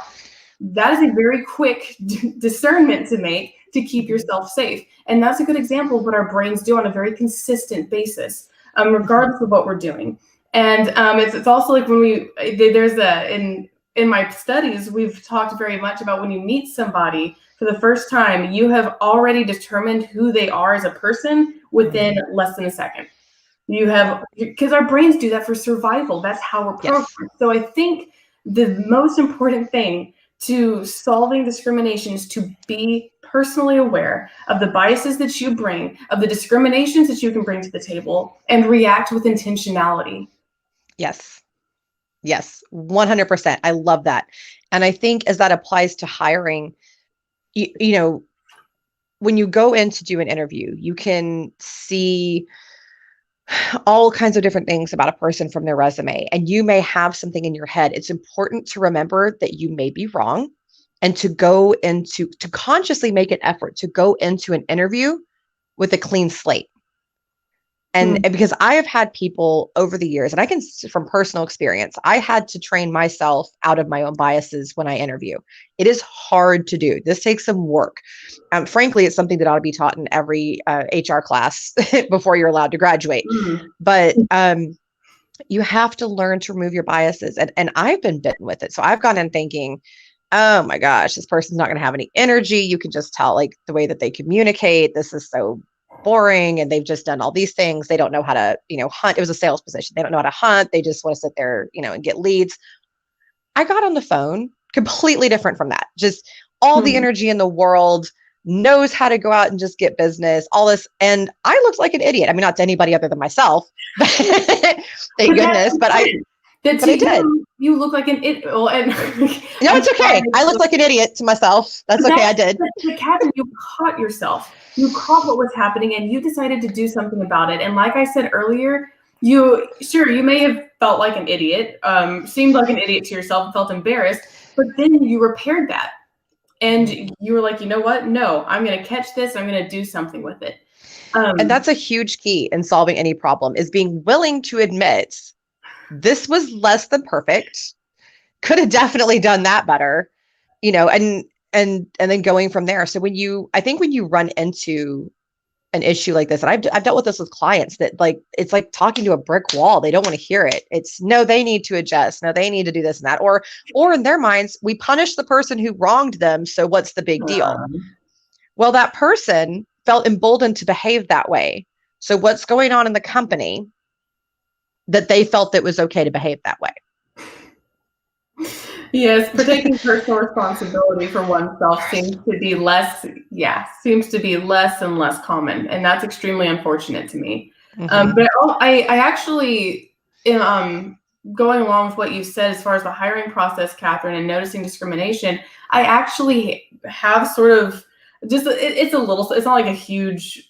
That is a very quick discernment to make to keep yourself safe. And that's a good example of what our brains do on a very consistent basis, regardless of what we're doing. And it's also like when in my studies, we've talked very much about when you meet somebody for the first time, you have already determined who they are as a person within less than a second. Because our brains do that for survival. That's how we're programmed. Yes. So I think the most important thing to solving discrimination is to be personally aware of the biases that you bring, of the discriminations that you can bring to the table, and react with intentionality.
Yes. Yes, 100%. I love that. And I think as that applies to hiring, you know, when you go in to do an interview, you can see all kinds of different things about a person from their resume, and you may have something in your head. It's important to remember that you may be wrong, and to consciously make an effort to go into an interview with a clean slate. And because I have had people over the years, and I can, from personal experience, I had to train myself out of my own biases when I interview. It is hard to do. This takes some work. Frankly, it's something that ought to be taught in every HR class before you're allowed to graduate. But you have to learn to remove your biases. And I've been bitten with it. So I've gone in thinking, oh my gosh, this person's not going to have any energy. You can just tell, like, the way that they communicate. This is so boring, and they've just done all these things. They don't know how to, hunt. It was a sales position. They don't know how to hunt. They just want to sit there, and get leads. I got on the phone completely different from that. Just all the energy in the world, knows how to go out and just get business, all this. And I looked like an idiot. I mean, not to anybody other than myself. Thank goodness. But I did.
You look like an idiot. Well, and
no, it's okay. I looked like an idiot to myself. That's okay. I did.
Katherine, you caught yourself. You caught what was happening, and you decided to do something about it. And like I said earlier, you may have felt like an idiot, seemed like an idiot to yourself, and felt embarrassed, but then you repaired that. And you were like, you know what? No, I'm going to catch this. I'm going to do something with it.
And that's a huge key in solving any problem, is being willing to admit this was less than perfect. Could have definitely done that better, and then going from there. So when you run into an issue like this, and I've dealt with this with clients, that it's like talking to a brick wall. They don't want to hear it. It's no, they need to adjust. No, they need to do this and that, or in their minds, we punish the person who wronged them. So what's the big deal? Well, that person felt emboldened to behave that way. So what's going on in the company that they felt that was okay to behave that way?
Yes, for taking personal responsibility for oneself seems to be less and less common, and that's extremely unfortunate to me. But I actually am going along with what you said as far as the hiring process, Katherine, and noticing discrimination. I actually have sort of just it's not like a huge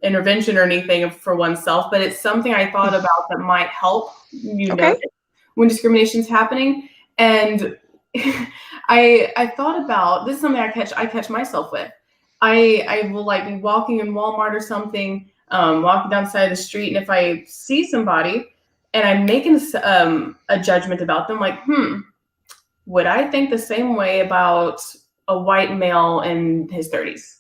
intervention or anything for oneself, but it's something I thought about that might help notice when discrimination is happening. And I thought about, this is something I catch myself with. I will be walking in Walmart or something, walking down the side of the street, and if I see somebody and I'm making a judgment about them, like, would I think the same way about a white male in his 30s?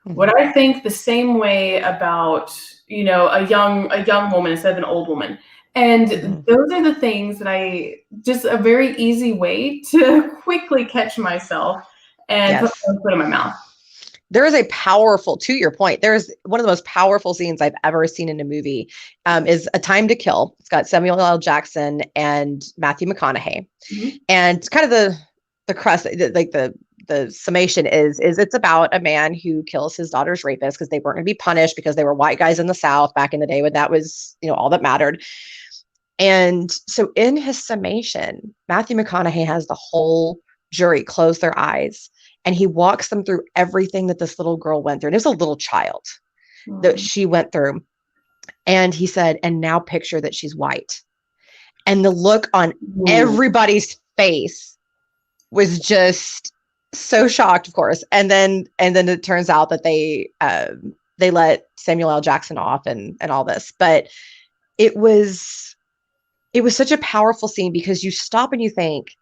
Would I think the same way about, a young woman instead of an old woman? And those are the things that just a very easy way to quickly catch myself and put my foot in my mouth.
There is to your point, there's one of the most powerful scenes I've ever seen in a movie, is A Time to Kill. It's got Samuel L. Jackson and Matthew McConaughey. And kind of the crust, like the summation is it's about a man who kills his daughter's rapist because they weren't going to be punished because they were white guys in the South back in the day when that was, all that mattered. And so in his summation, Matthew McConaughey has the whole jury close their eyes and he walks them through everything that this little girl went through. And it was a little child that she went through. And he said, and now picture that she's white. And the look on everybody's face was just so shocked, of course. And then it turns out that they let Samuel L. Jackson off and all this. But it was such a powerful scene because you stop and you think,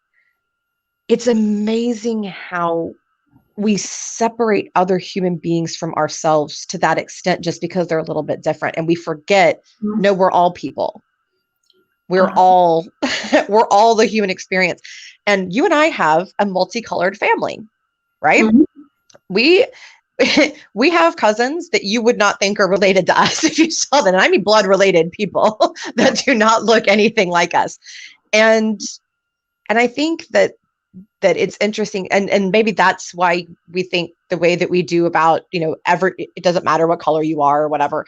it's amazing how we separate other human beings from ourselves to that extent just because they're a little bit different. And we forget, no, we're all people. We're all the human experience. And you and I have a multicolored family, right? We have cousins that you would not think are related to us if you saw them. And I mean blood related people that do not look anything like us. And I think that it's interesting. And maybe that's why we think the way that we do about, it doesn't matter what color you are or whatever.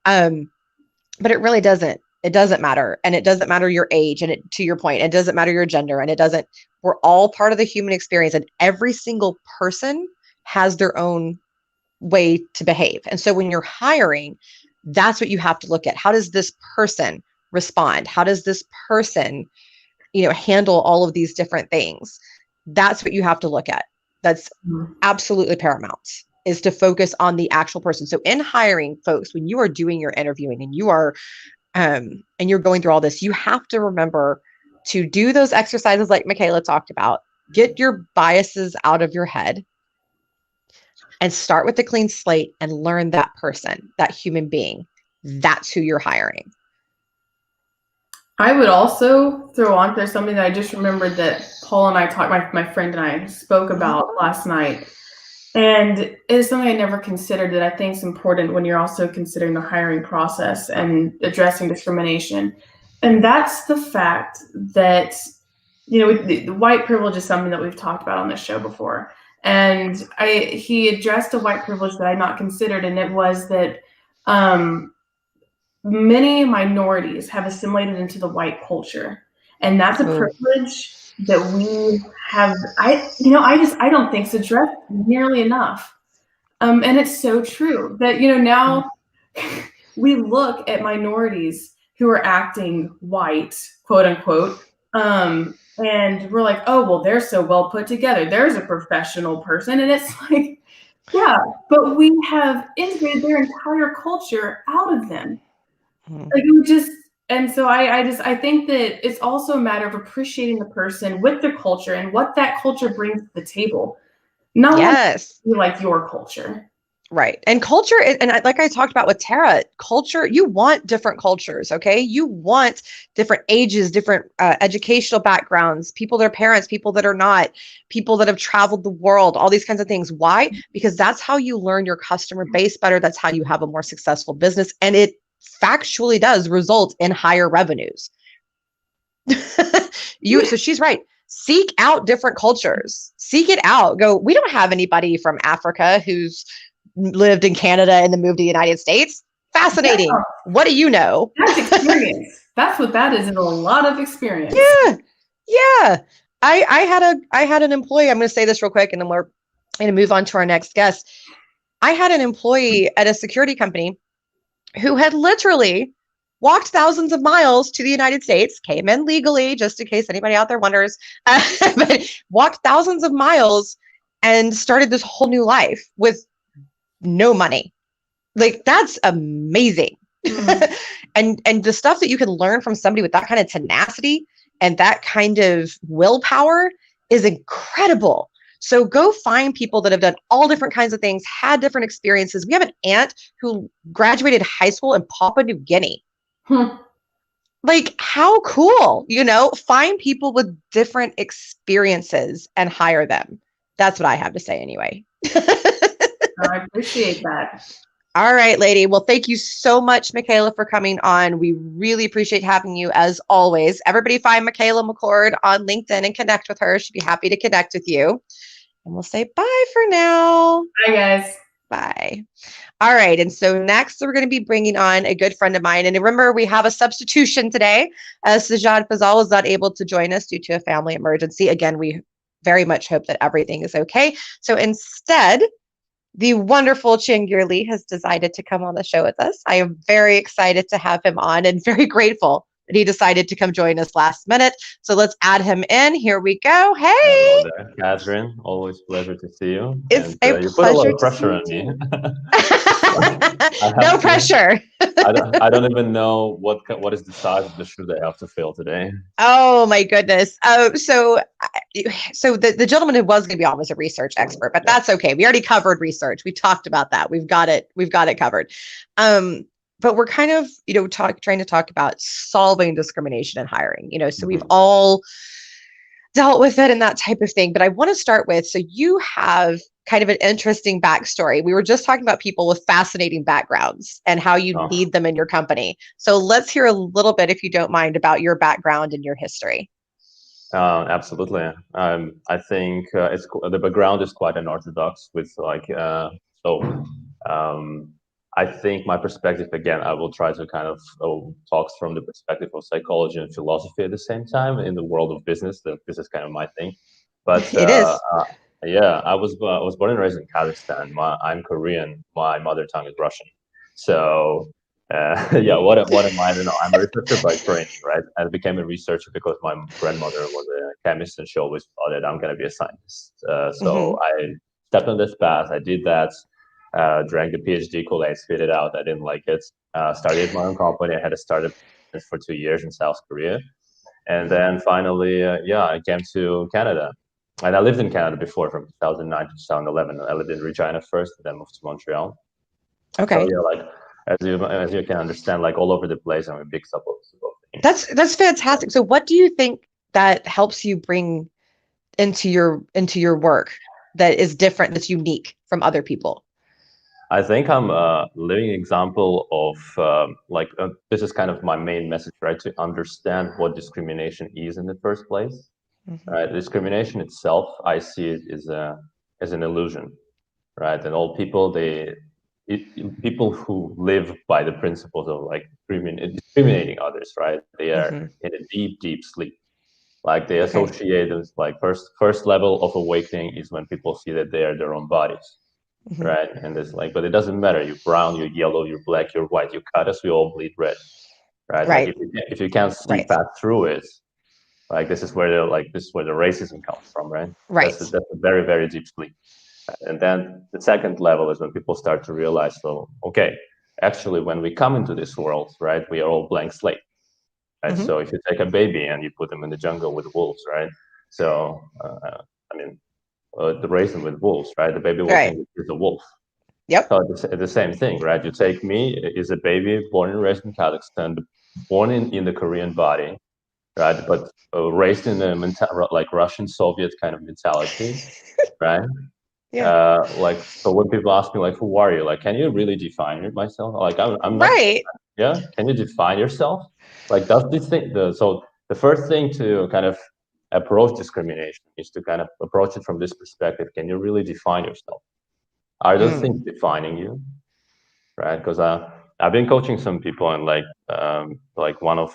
But it really doesn't. It doesn't matter. And it doesn't matter your age. And to your point, it doesn't matter your gender. And we're all part of the human experience. And every single person has their own way to behave. And so when you're hiring, that's what you have to look at. How does this person respond? How does this person, handle all of these different things? That's what you have to look at. That's absolutely paramount, is to focus on the actual person. So in hiring folks, when you are doing your interviewing and you are, and you're going through all this, you have to remember to do those exercises like Michaela talked about, get your biases out of your head and start with a clean slate and learn that person, that human being. That's who you're hiring.
I would also throw on there something that I just remembered that Paul and I talked, my friend and I spoke about last night. And it is something I never considered that I think is important when you're also considering the hiring process and addressing discrimination. And that's the fact that, the white privilege is something that we've talked about on this show before. And he addressed a white privilege that I had not considered, and it was that many minorities have assimilated into the white culture. And that's a privilege that we have. I don't think it's addressed nearly enough. And it's so true that, now we look at minorities who are acting white, quote unquote, and we're like, oh, well, they're so well put together. There's a professional person. And it's like, yeah, but we have integrated their entire culture out of them. And so I think that it's also a matter of appreciating the person with their culture and what that culture brings to the table. Not like your culture.
Right. And culture, and like I talked about with Tara, culture, you want different cultures, okay? You want different ages, different educational backgrounds, people that are parents, people that are not, people that have traveled the world, all these kinds of things. Why? Because that's how you learn your customer base better. That's how you have a more successful business. And it factually does result in higher revenues. So she's right. Seek out different cultures. Seek it out. Go, we don't have anybody from Africa who's lived in Canada and then moved to the United States. Fascinating. Yeah. What do you know?
That's experience. That's what that is. A lot of experience.
Yeah. I had an employee. I'm going to say this real quick and then we're going to move on to our next guest. I had an employee at a security company who had literally walked thousands of miles to the United States, came in legally, just in case anybody out there wonders, but walked thousands of miles and started this whole new life with no money. Like, that's amazing. And the stuff that you can learn from somebody with that kind of tenacity and that kind of willpower is incredible. So go find people that have done all different kinds of things, had different experiences. We have an aunt who graduated high school in Papua New Guinea. Like, how cool, find people with different experiences and hire them. That's what I have to say anyway.
I appreciate that.
All right, lady. Well, thank you so much, Michaela, for coming on. We really appreciate having you as always. Everybody find Michaela McCord on LinkedIn and connect with her. She'd be happy to connect with you. And we'll say bye for now.
Bye, guys.
Bye. All right. And so next we're going to be bringing on a good friend of mine. And remember, we have a substitution today as Sajad Fazal is not able to join us due to a family emergency. Again, we very much hope that everything is okay. So instead, the wonderful Chingir Lee has decided to come on the show with us. I am very excited to have him on and very grateful that he decided to come join us last minute. So let's add him in. Here we go. Hey.
Hello there, Katherine. Always a pleasure to see you.
It's
and,
a
you put a lot
pleasure
of pressure on
see
me.
No pressure.
I don't even know what is the size of the shoe that I have to fill today.
Oh my goodness. So the gentleman who was going to be on was a research expert, but that's okay. We already covered research. We talked about that. We've got it covered. But we're kind of, trying to talk about solving discrimination in hiring, so we've all dealt with it and that type of thing. But I want to start with, so you have kind of an interesting backstory. We were just talking about people with fascinating backgrounds and how you need them in your company. So let's hear a little bit, if you don't mind, about your background and your history.
Absolutely. I think the background is quite unorthodox with I think my perspective, again, I will try to kind of talk from the perspective of psychology and philosophy at the same time in the world of business. This is kind of my thing. But
it is.
Yeah, I was born and raised in Kazakhstan. I'm Korean. My mother tongue is Russian. So yeah, what am I? I don't know. I'm a researcher by training, right? I became a researcher because my grandmother was a chemist and she always thought that I'm going to be a scientist. So I stepped on this path. I did that. Drank the PhD Kool-Aid, spit it out. I didn't like it. Started my own company. I had to start it for 2 years in South Korea. And then finally, I came to Canada. And I lived in Canada before from 2009 to 2011. I lived in Regina first, and then moved to Montreal.
Okay.
So yeah, like as you can understand, like all over the place, I'm a big support.
That's fantastic. So what do you think that helps you bring into your work that is different, that's unique from other people?
I think I'm a living example of this is kind of my main message, right? To understand what discrimination is in the first place. Right? Discrimination itself, I see it as an illusion, right? And all people, people who live by the principles of like discriminating others, right? They are in a deep sleep. Like they associate this, like first level of awakening is when people see that they are their own bodies. Right, and it's like, but it doesn't matter. You're brown, you're yellow, you're black, you're white. You cut us, we all bleed red. Right. Like if you can't see past through it, like this is where the racism comes from, right? That's a very, very deep sleep. And then the second level is when people start to realize, well, okay, actually, when we come into this world, right, we are all blank slate. Right. So if you take a baby and you put them in the jungle with wolves, right? So the raising with wolves, right? The baby will think it's a wolf.
Yep.
So it's the same thing, right? You take me, is a baby born and raised in Kazakhstan, born in the Korean body, right? But raised in a like Russian Soviet kind of mentality, right?
Yeah.
So when people ask me like, who are you? Like, can you really define myself? Like, I'm not.
Right.
Yeah. Can you define yourself? Like, does this thing? So the first thing to kind of approach discrimination is to kind of approach it from this perspective. Can you really define yourself? Are those things defining you? Right? Because I've been coaching some people, and like one of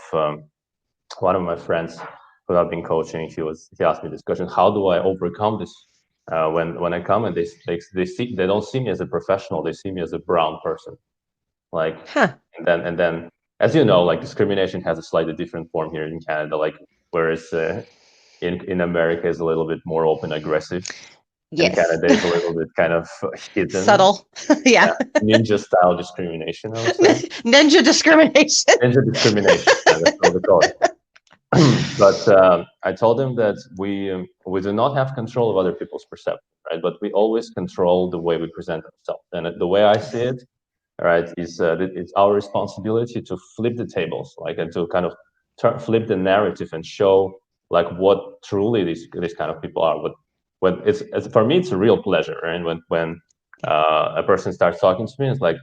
my friends who I've been coaching, he asked me this question: how do I overcome this? When I come and they don't see me as a professional, they see me as a brown person. Like, and then as you know, like discrimination has a slightly different form here in Canada, like whereas in America is a little bit more open, aggressive.
Yes.
Canada is a little bit kind of hidden.
Subtle. Yeah.
Ninja style discrimination, I would say.
Ninja discrimination.
Ninja discrimination, that's what we call it. But I told him that we do not have control of other people's perception, right? But we always control the way we present ourselves. And the way I see it, right, is that it's our responsibility to flip the tables, like, and to kind of flip the narrative and show like what truly these kind of people are. But when it's for me, it's a real pleasure, right? When a person starts talking to me, it's like,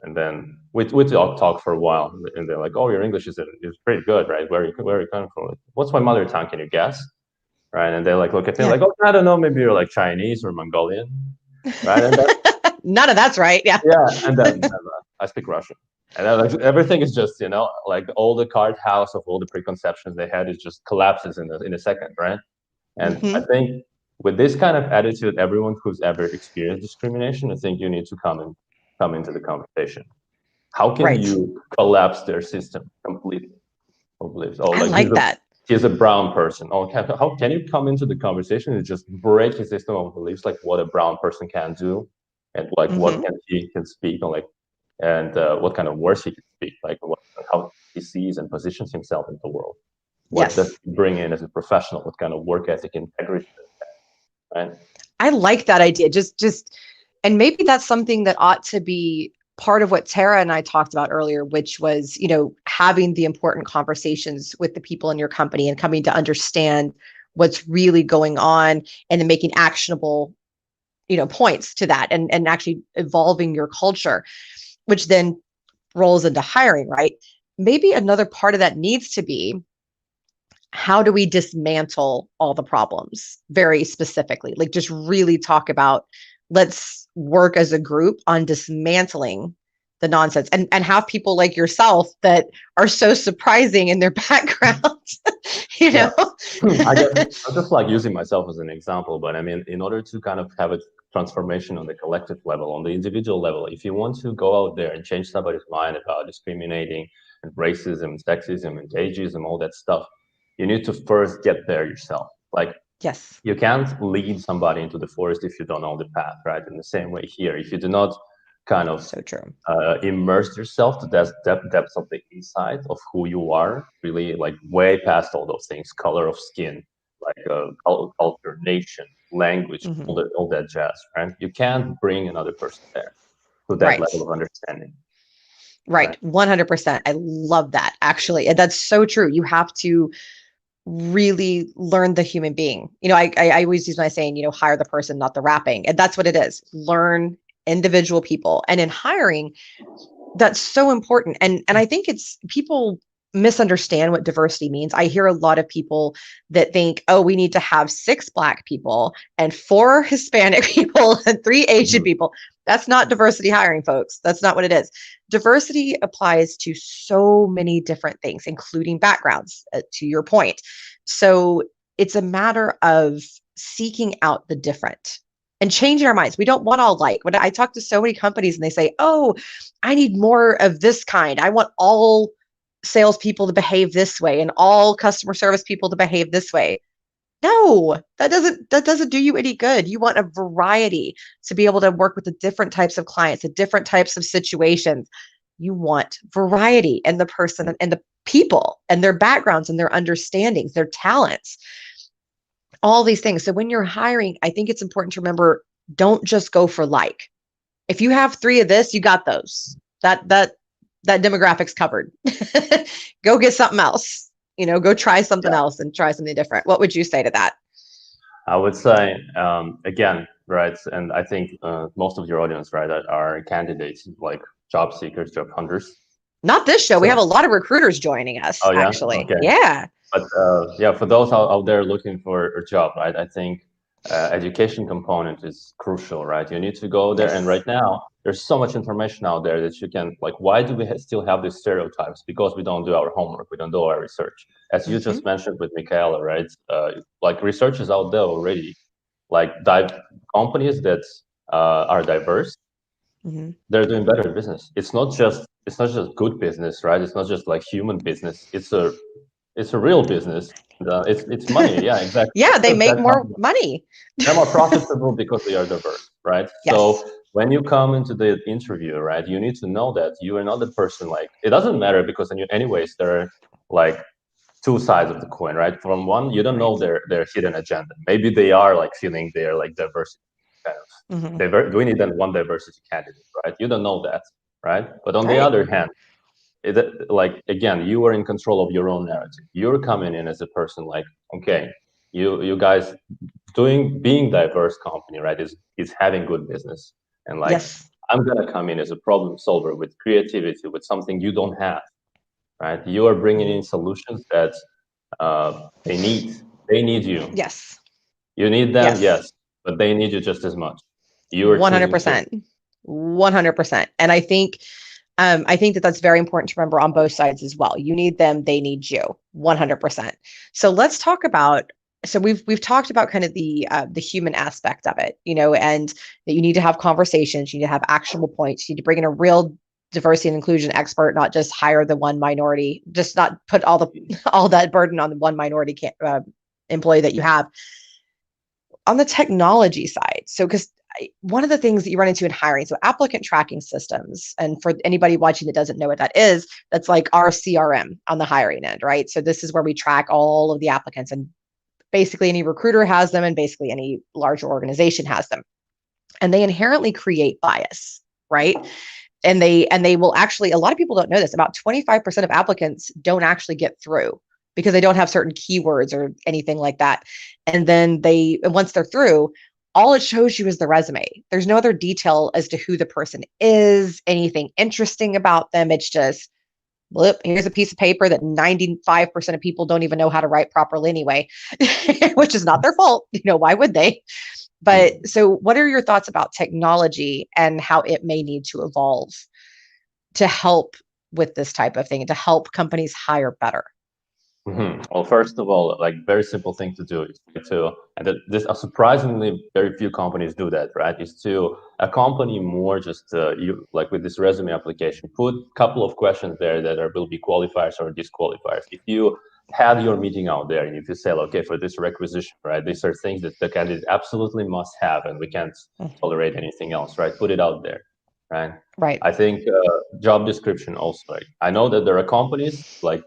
and then we talk for a while, and they're like, "Oh, your English is pretty good, right? Where are you coming from? Like, what's my mother tongue? Can you guess?" Right? And they like look at me like, "Oh, I don't know. Maybe you're like Chinese or Mongolian, right?" And
none of that's right. Yeah.
Yeah, and then I speak Russian, and then, like, everything is just, like all the card house of all the preconceptions they had is just collapses in a second, right? And I think with this kind of attitude, everyone who's ever experienced discrimination, I think you need to come into the conversation. How can you collapse their system completely? Oh,
I like that.
He's a brown person. Oh, how can you come into the conversation and just break his system of beliefs, like what a brown person can do, and like what he can speak, and what kind of words he can speak, like how he sees and positions himself in the world. What does he bring in as a professional? What kind of work ethic, integrity, right?
I like that idea. Just, and maybe that's something that ought to be part of what Tara and I talked about earlier, which was, having the important conversations with the people in your company and coming to understand what's really going on, and then making actionable, points to that, and actually evolving your culture, which then rolls into hiring, right? Maybe another part of that needs to be, how do we dismantle all the problems very specifically? Like, just really talk about, let's work as a group on dismantling the nonsense, and have people like yourself that are so surprising in their background.
I guess I'm just like using myself as an example, but I mean, in order to kind of have a transformation on the collective level, on the individual level, if you want to go out there and change somebody's mind about discriminating and racism, sexism, and ageism, all that stuff, you need to first get there yourself. Like,
yes,
you can't lead somebody into the forest if you don't know the path, right? In the same way here, if you do not kind of
so true.
Immerse yourself to that depths of the inside of who you are, really, like way past all those things, color of skin, like culture, nation, language, all that jazz, right? You can't bring another person there to that level of understanding.
Right. 100%. I love that, actually. And that's so true. You have to really learn the human being. I always use my saying, hire the person, not the wrapping. And that's what it is. Learn individual people. And in hiring, that's so important. And I think it's, people misunderstand what diversity means. I hear a lot of people that think, oh, we need to have 6 Black people and 4 Hispanic people and 3 Asian people. That's not diversity hiring, folks. That's not what it is. Diversity applies to so many different things, including backgrounds, to your point. So it's a matter of seeking out the different and changing our minds. We don't want all like. When I talk to so many companies and they say, oh, I need more of this kind. I want all salespeople to behave this way and all customer service people to behave this way. No, that doesn't do you any good. You want a variety to be able to work with the different types of clients, the different types of situations. You want variety in the person and the people and their backgrounds and their understandings, their talents, all these things. So when you're hiring, I think it's important to remember, don't just go for like. If you have 3 of this, you got those. That demographic's covered. Go get something else. Go try something else and try something different. What would you say to that?
I would say, again, right, and I think most of your audience, right, are candidates, like job seekers, job hunters.
Not this show. We have a lot of recruiters joining us, actually.
Okay.
Yeah.
But for those out there looking for a job, right, I think education component is crucial, right? You need to go there. Yes. And right now, there's so much information out there that you can, like, why do we still have these stereotypes? Because we don't do our homework, we don't do our research. As you just mentioned with Michaela, right? Like, research is out there already. Like, companies that are diverse, they're doing better in business. It's not just good business, right? It's not just like human business. It's a it's a real business. It's money. Yeah, exactly.
Yeah, they make
That's
more money.
they're more profitable because they are diverse, right?
Yes.
So when you come into the interview, right, you need to know that you are not the person like, it doesn't matter because anyways, there are like two sides of the coin, right? From one, you don't know their hidden agenda. Maybe they are like feeling they're like diversity kind of. We need that one diversity candidate, right? You don't know that, right? But on the other hand, like again, you are in control of your own narrative. You're coming in as a person like, okay, you guys being diverse company, right, is having good business, and like,
Yes.
I'm gonna come in as a problem solver with creativity, with something you don't have, right? You are bringing in solutions that they need you.
Yes.
You need them,
Yes.
yes, but they need you just as much. You are choosing to.
100%. 100%. And I think that that's very important to remember on both sides as well. You need them, they need you. 100%. So let's talk about. So we've talked about kind of the human aspect of it, and that you need to have conversations, you need to have actionable points, you need to bring in a real diversity and inclusion expert, not just hire the one minority, just not put all that burden on the one minority employee that you have. On the technology side, so because one of the things that you run into in hiring, so applicant tracking systems, and for anybody watching that doesn't know what that is, that's like our CRM on the hiring end, right? So this is where we track all of the applicants, and basically any recruiter has them, and basically any larger organization has them, and they inherently create bias, right? And they will actually, a lot of people don't know this, about 25% of applicants don't actually get through because they don't have certain keywords or anything like that. And then once they're through, all it shows you is the resume. There's no other detail as to who the person is, anything interesting about them. It's just, here's a piece of paper that 95% of people don't even know how to write properly anyway, which is not their fault. Why would they? But so what are your thoughts about technology and how it may need to evolve to help with this type of thing, to help companies hire better?
Well, first of all, like, very simple thing to do is and this surprisingly very few companies do that, right? Is to accompany more just you, like with this resume application, put a couple of questions there that will be qualifiers or disqualifiers. If you had your meeting out there and if you say, okay, for this requisition, right, these are things that the candidate absolutely must have and we can't tolerate anything else, right? Put it out there, right?
Right.
I think job description also. Like, I know that there are companies, like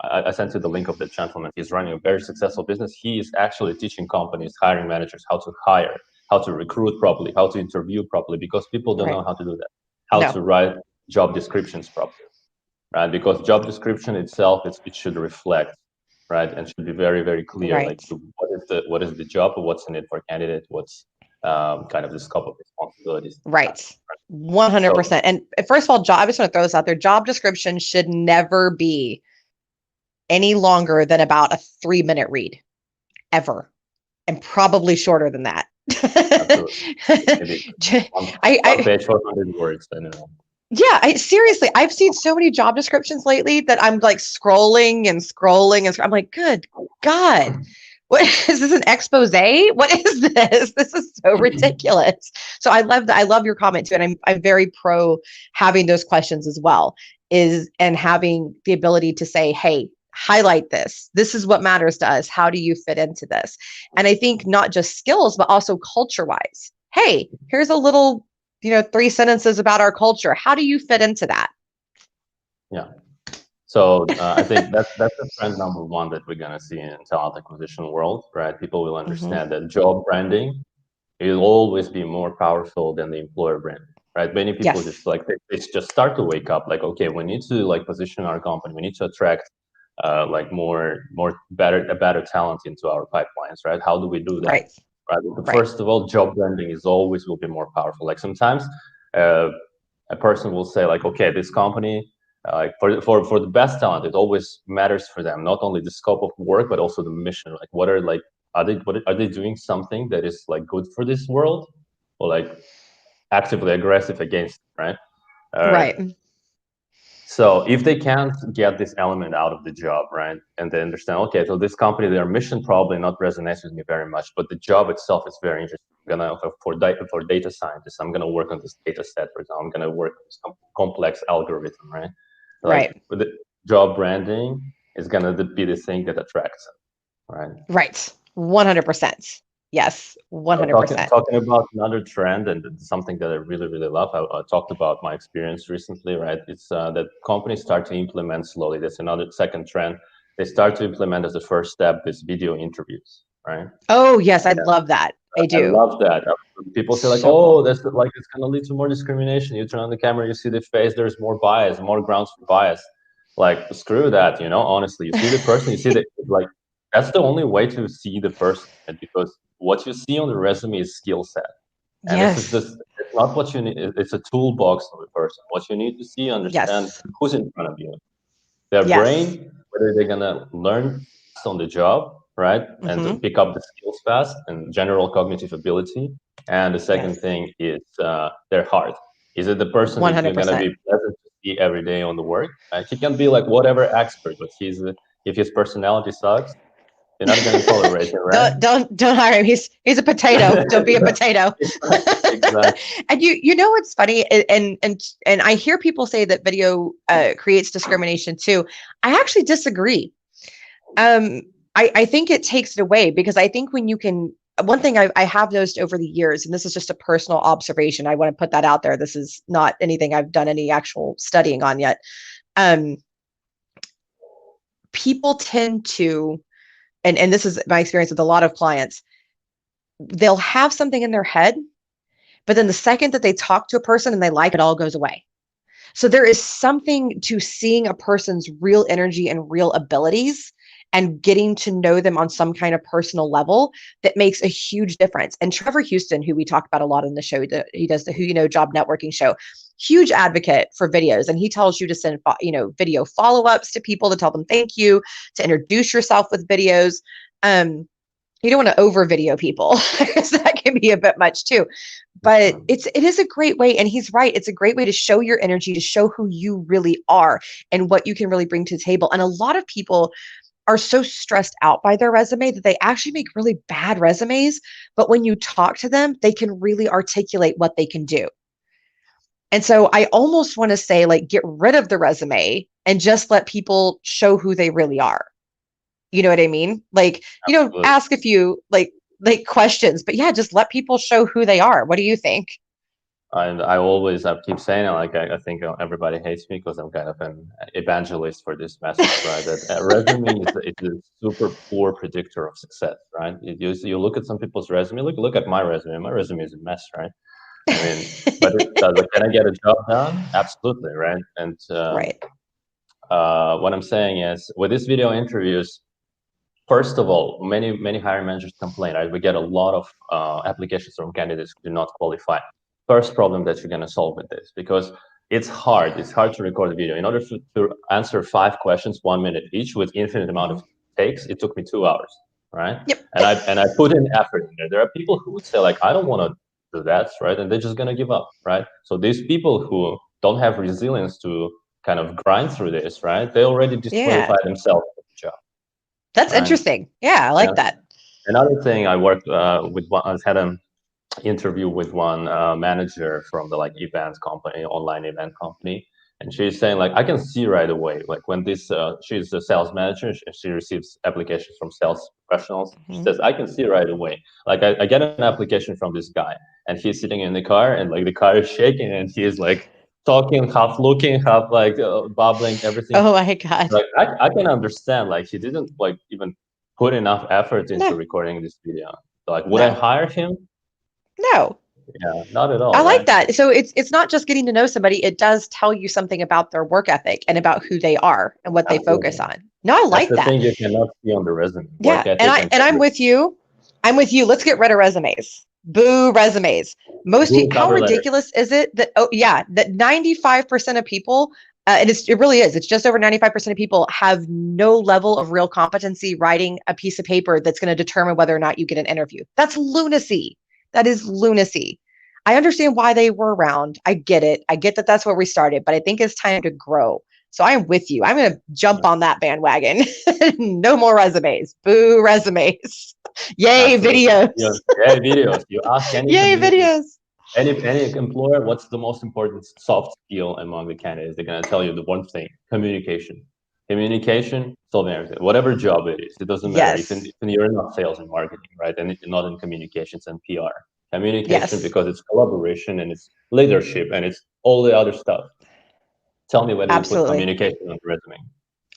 I sent you the link of the gentleman. He's running a very successful business. He is actually teaching companies, hiring managers, how to hire, how to recruit properly, how to interview properly, because people don't know how to do that, how to write job descriptions properly, right? Because job description itself, it should reflect, right, and should be very, very clear, like what is the job, what's in it for candidate, what's kind of the scope of responsibilities.
Right. 100%. And first of all, I just want to throw this out there. Job description should never be any longer than about a 3-minute read, ever, and probably shorter than that.
One page, 400 words. I don't know.
Yeah, seriously, I've seen so many job descriptions lately that I'm like scrolling and I'm like, good God, what is this, an expose? What is this? This is so ridiculous. So I love that. I love your comment too, and I'm very pro having those questions as well. And having the ability to say, hey, highlight this. This is what matters to us. How do you fit into this? And I think not just skills, but also culture-wise. Hey, here's a little, 3 sentences about our culture. How do you fit into that?
Yeah. So I think that's the trend number one that we're gonna see in talent acquisition world, right? People will understand that job branding will always be more powerful than the employer brand, right? Many people just like they just start to wake up, like, okay, we need to like position our company, we need to attract like better talent into our pipelines, right? How do we do that? Right. First of all, job branding will be more powerful. Like sometimes a person will say like, okay, this company, for the best talent, it always matters for them not only the scope of work but also the mission. Like, are they doing something that is like good for this world, or like actively aggressive against it, right?
Right.
So if they can't get this element out of the job, right, and they understand, okay, so this company, their mission probably not resonates with me very much, but the job itself is very interesting. For data scientists, I'm gonna work on this data set. For example, I'm gonna work on some complex algorithm, right? Like with the job branding is going to be the thing that attracts them, right?
Right. 100%. Yes, 100%.
Talking about another trend, and something that I really, really love. I talked about my experience recently, right? It's that companies start to implement slowly. That's another second trend. They start to implement as a first step this video interviews, right?
Oh, yes, I love that. I
I
do.
love that. People say like,
So
oh,
cool.
that's like, it's going to lead to more discrimination. You turn on the camera, you see the face, there's more bias, more grounds for bias. Like, screw that, honestly. You see the person, you see the, like, that's the only way to see the person, right? Because what you see on the resume is skill set. And this is
Yes.
just, it's not what you need. It's a toolbox of a person. What you need to see, understand
Yes.
who's in front of you. Their
Yes.
brain, whether they're gonna learn fast on the job, right, and to
Mm-hmm.
pick up the skills fast and general cognitive ability. And the second
Yes.
thing is their heart. Is it the person that you're gonna
100%.
be pleasant to see every day on the work? Right? He can be like whatever expert, but if his personality sucks, you're not gonna tolerate him, right?
Don't hire him. He's a potato. Don't be a potato.
Exactly.
And you know what's funny, and I hear people say that video creates discrimination too. I actually disagree. I think it takes it away, because I think when you can, one thing I have noticed over the years, and this is just a personal observation, I want to put that out there. This is not anything I've done any actual studying on yet. People tend to, and this is my experience with a lot of clients, they'll have something in their head, but then the second that they talk to a person and they like it, all goes away. So there is something to seeing a person's real energy and real abilities and getting to know them on some kind of personal level that makes a huge difference. And Trevor Houston, who we talk about a lot in the show, he does the Who You Know Job Networking show, huge advocate for videos. And he tells you to send, video follow-ups to people, to tell them thank you, to introduce yourself with videos. You don't want to over video people, because that can be a bit much too. But it is a great way, and he's right. It's a great way to show your energy, to show who you really are and what you can really bring to the table. And a lot of people are so stressed out by their resume that they actually make really bad resumes. But when you talk to them, they can really articulate what they can do. And so I almost want to say, like, get rid of the resume and just let people show who they really are. You know what I mean? Like,
Absolutely.
ask a few like questions, but yeah, just let people show who they are. What do you think?
And I keep saying it, like, I think everybody hates me because I'm kind of an evangelist for this message, right? That a resume is a super poor predictor of success, right? You look at some people's resume, look at my resume. My resume is a mess, right? I mean, but can I get a job done? Absolutely, right? And
Right.
what I'm saying is, with these video interviews, first of all, many hiring managers complain, right? We get a lot of applications from candidates who do not qualify. First problem that you're going to solve with this, because it's hard to record a video. In order to answer 5 questions, 1 minute each, with infinite amount of takes, it took me 2 hours, right?
Yep.
And I put in effort in there. There are people who would say, like, I don't want to do that, right? And they're just going to give up, right? So these people who don't have resilience to kind of grind through this, right? They already disqualify themselves from the job.
That's
right?
interesting. Yeah, I like that.
Another thing, I worked with one, I had an interview with one manager from the event company, online event company, and she's saying, like, I can see right away, like, when this she's a sales manager, she receives applications from sales professionals. She says, I can see right away, like, I get an application from this guy, and he's sitting in the car, and like the car is shaking, and he is like talking, half looking, half like bubbling, everything.
Oh my God.
Like, I can understand, like, he didn't like even put enough effort into recording this video. So, like, would I hire him?
No.
Yeah, not at all.
I like
right?
that. So it's not just getting to know somebody, it does tell you something about their work ethic and about who they are and what they focus on. No, I like
That's the
that.
thing you cannot see on the resume.
Yeah, and I'm with you. I'm with you. Let's get rid of resumes. Boo resumes. Most people. How ridiculous is it that that 95% of people, and it really is. It's just over 95% of people have no level of real competency writing a piece of paper that's going to determine whether or not you get an interview. That's lunacy. That is lunacy. I understand why they were around. I get it. I get that that's where we started, but I think it's time to grow. So I'm with you. I'm going to jump on that bandwagon. No more resumes. Boo resumes. Yay,
Absolutely.
videos.
Yay, videos. You ask any
Yay, videos.
Any employer, what's the most important soft skill among the candidates? They're going to tell you the one thing: communication. Communication, solving everything, whatever job it is, it doesn't matter.
Yes.
Even you're not sales and marketing, right? And you're not in communications and PR. Communication,
Yes.
because it's collaboration and it's leadership and it's all the other stuff. Tell me whether you put
Absolutely.
communication on the resume.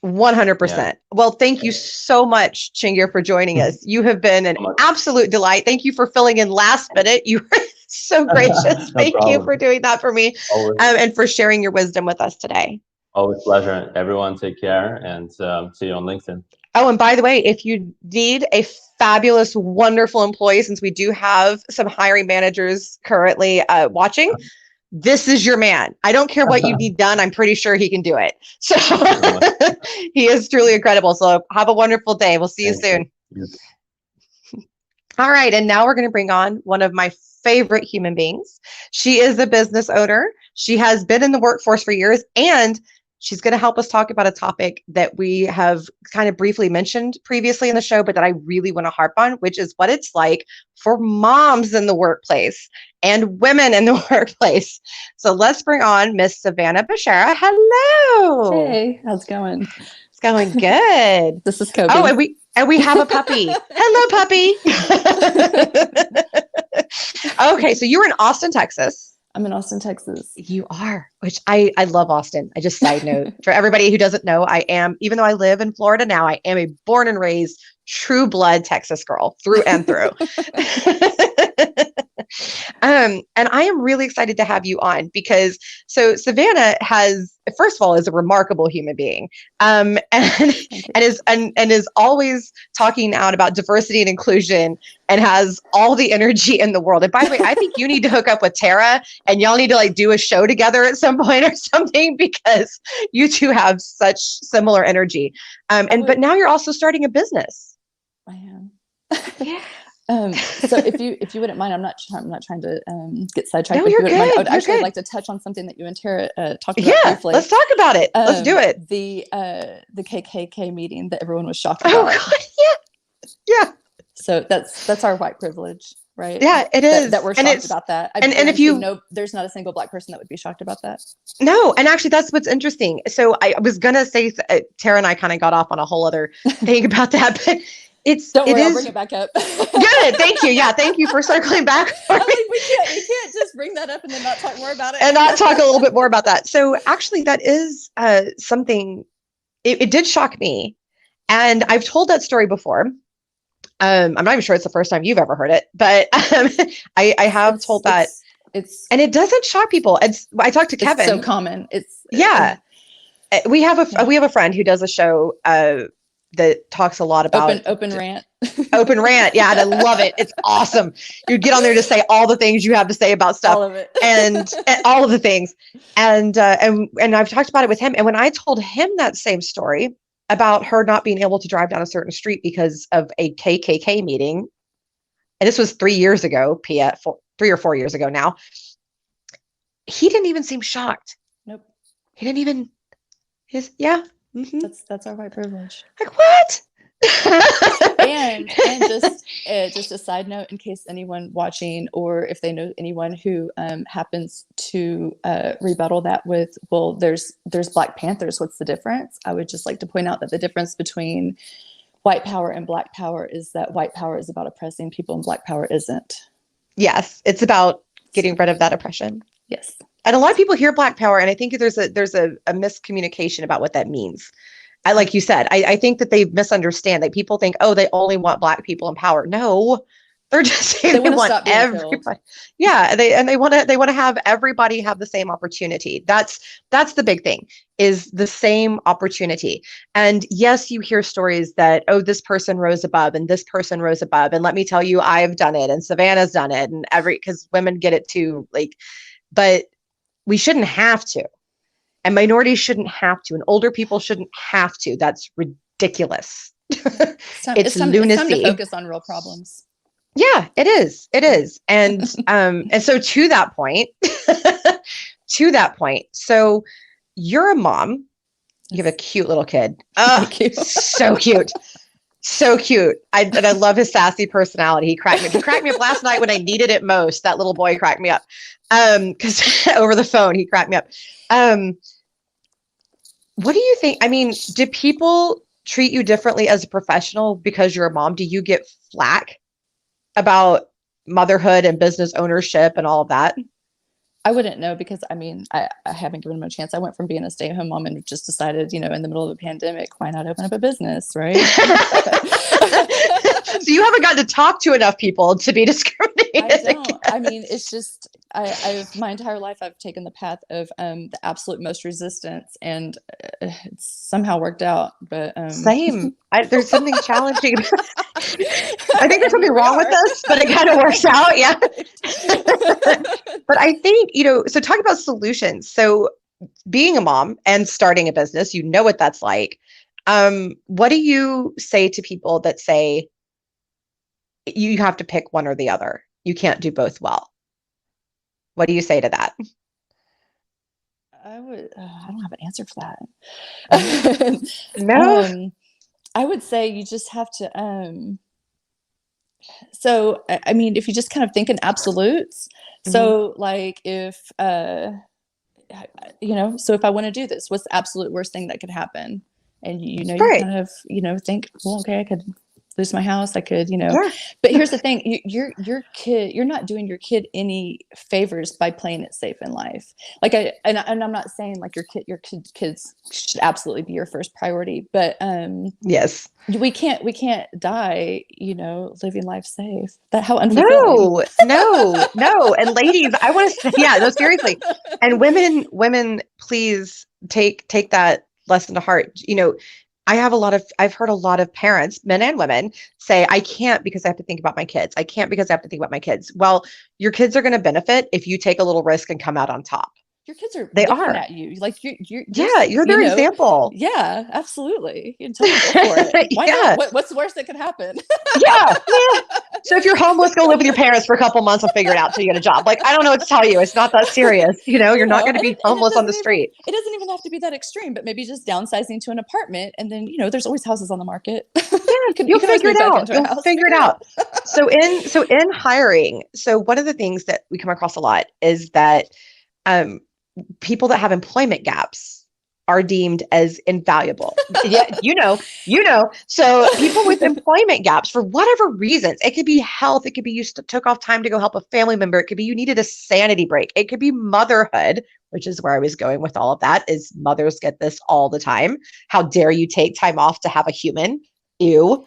100%. Well, thank you so much, Chingir, for joining us. You have been an absolute delight. Thank you for filling in last minute. You were so gracious. Thank you for doing that for me, and for sharing your wisdom with us today.
Always pleasure. Everyone take care, and see you on LinkedIn.
Oh, and by the way, if you need a fabulous, wonderful employee, since we do have some hiring managers currently watching, this is your man. I don't care what you need done. I'm pretty sure he can do it. So he is truly incredible. So have a wonderful day. We'll see you soon.
Yes.
All right. And now we're going to bring on one of my favorite human beings. She is a business owner. She has been in the workforce for years, and she's going to help us talk about a topic that we have kind of briefly mentioned previously in the show, but that I really want to harp on, which is what it's like for moms in the workplace and women in the workplace. So let's bring on Miss Savannah Bashara. Hello.
Hey, how's it going?
It's going good.
This is Kobe.
Oh, and we have a puppy. Hello, puppy. Okay, so you're in Austin, Texas.
I'm in Austin, Texas.
You are, which I love Austin. I just side note for everybody who doesn't know, I am, even though I live in Florida now, I am a born and raised true blood Texas girl through and through. And I am really excited to have you on because Savannah first of all, is a remarkable human being, and is always talking out about diversity and inclusion and has all the energy in the world. And by the way, I think you need to hook up with Tara and y'all need to do a show together at some point or something, because you two have such similar energy. But now you're also starting a business.
I am.
Yeah.
So if you wouldn't mind, I'm not trying to get sidetracked.
No, you're good.
I would actually like to touch on something that you and Tara talked about briefly.
Let's talk about it. Let's do it.
The KKK meeting that everyone was shocked about.
Oh God, yeah.
So that's our white privilege, right?
Yeah, it is.
That we're shocked about that.
And if you
know, there's not a single Black person that would be shocked about that.
No, and actually that's what's interesting. So I was gonna say, Tara and I kind of got off on a whole other thing about that, but
Don't worry, I'll bring it back up.
Good, thank you. Yeah, thank you for circling back.
We can't just bring that up and then not talk more about it.
And not talk a little bit more about that. So actually that is something, it did shock me. And I've told that story before. I'm not even sure it's the first time you've ever heard it, but I have told that. And it doesn't shock people. I talked to Kevin.
It's so common.
We have a friend who does a show that talks a lot about
open rant.
Open rant. Yeah. And I love it. It's awesome. You get on there to say all the things you have to say about stuff.
All of it.
and all of the things. And I've talked about it with him. And when I told him that same story about her not being able to drive down a certain street because of a KKK meeting, and this was 3 years ago, 3 or 4 years ago now, he didn't even seem shocked.
Nope.
He didn't even, yeah. Mm-hmm.
That's our white privilege.
Like what?
and just a side note, in case anyone watching or if they know anyone who happens to rebuttal that with, well, there's Black Panthers, what's the difference? I would just like to point out that the difference between white power and Black power is that white power is about oppressing people and Black power isn't.
Yes, it's about getting rid of that oppression.
Yes.
And a lot of people hear Black power, and I think there's a miscommunication about what that means. Like you said, I think that they misunderstand, that people think, oh, they only want Black people in power. No, they're just saying they want everybody. Yeah, they want to have everybody have the same opportunity. That's the big thing, is the same opportunity. And yes, you hear stories that, oh, this person rose above and this person rose above, and let me tell you, I've done it, and Savannah's done it, and because women get it too, but we shouldn't have to. And minorities shouldn't have to. And older people shouldn't have to. That's ridiculous. It's lunacy.
It's time to focus on real problems.
Yeah, it is. It is. And so to that point, so you're a mom. You have a cute little kid. Oh, so cute. So cute. I love his sassy personality. He cracked me up last night when I needed it most. That little boy cracked me up. Because over the phone, he cracked me up. What do you think? I mean, do people treat you differently as a professional because you're a mom? Do you get flack about motherhood and business ownership and all of that?
I wouldn't know because I mean, I haven't given them a chance. I went from being a stay-at-home mom and just decided, in the middle of a pandemic, why not open up a business, right?
So you haven't gotten to talk to enough people to be discriminated.
I don't. I mean, it's just I've my entire life I've taken the path of the absolute most resistance, and it's somehow worked out. But
Same. There's something challenging. I think there's something wrong with us, but it kind of works out. Yeah. But I think, so talk about solutions. So being a mom and starting a business, you know what that's like. What do you say to people that say you have to pick one or the other? You can't do both well. What do you say to that?
I don't have an answer for that.
No.
I would say you just have to, so, I mean, if you just kind of think in absolutes, so like if, so if I want to do this, what's the absolute worst thing that could happen? And, you kind of, think, well, okay, I could lose my house. I could, but here's the thing, your kid, you're not doing your kid any favors by playing it safe in life. Like and I'm not saying like your kids should absolutely be your first priority, but yes, we can't die, living life safe. That how unfulfilling.
No. And ladies, I want to say, no, seriously. And women, please take that lesson to heart. I've heard a lot of parents, men and women, say, I can't because I have to think about my kids. I can't because I have to think about my kids. Well, your kids are going to benefit if you take a little risk and come out on top.
Your kids are looking at you like you're
their example.
Yeah, absolutely. You can totally go for it. Why not? What's the worst that could happen?
yeah. So if you're homeless, go live with your parents for a couple months and figure it out till you get a job. Like, I don't know what to tell you. It's not that serious. You're not going to be homeless on the street.
It doesn't even have to be that extreme, but maybe just downsizing to an apartment. And then, there's always houses on the market.
You'll figure it out. You'll figure it out. So in hiring, one of the things that we come across a lot is that people that have employment gaps are deemed as invaluable. So people with employment gaps, for whatever reasons, it could be health, it could be you took off time to go help a family member, it could be you needed a sanity break, it could be motherhood, which is where I was going with all of that, is mothers get this all the time. How dare you take time off to have a human? Ew.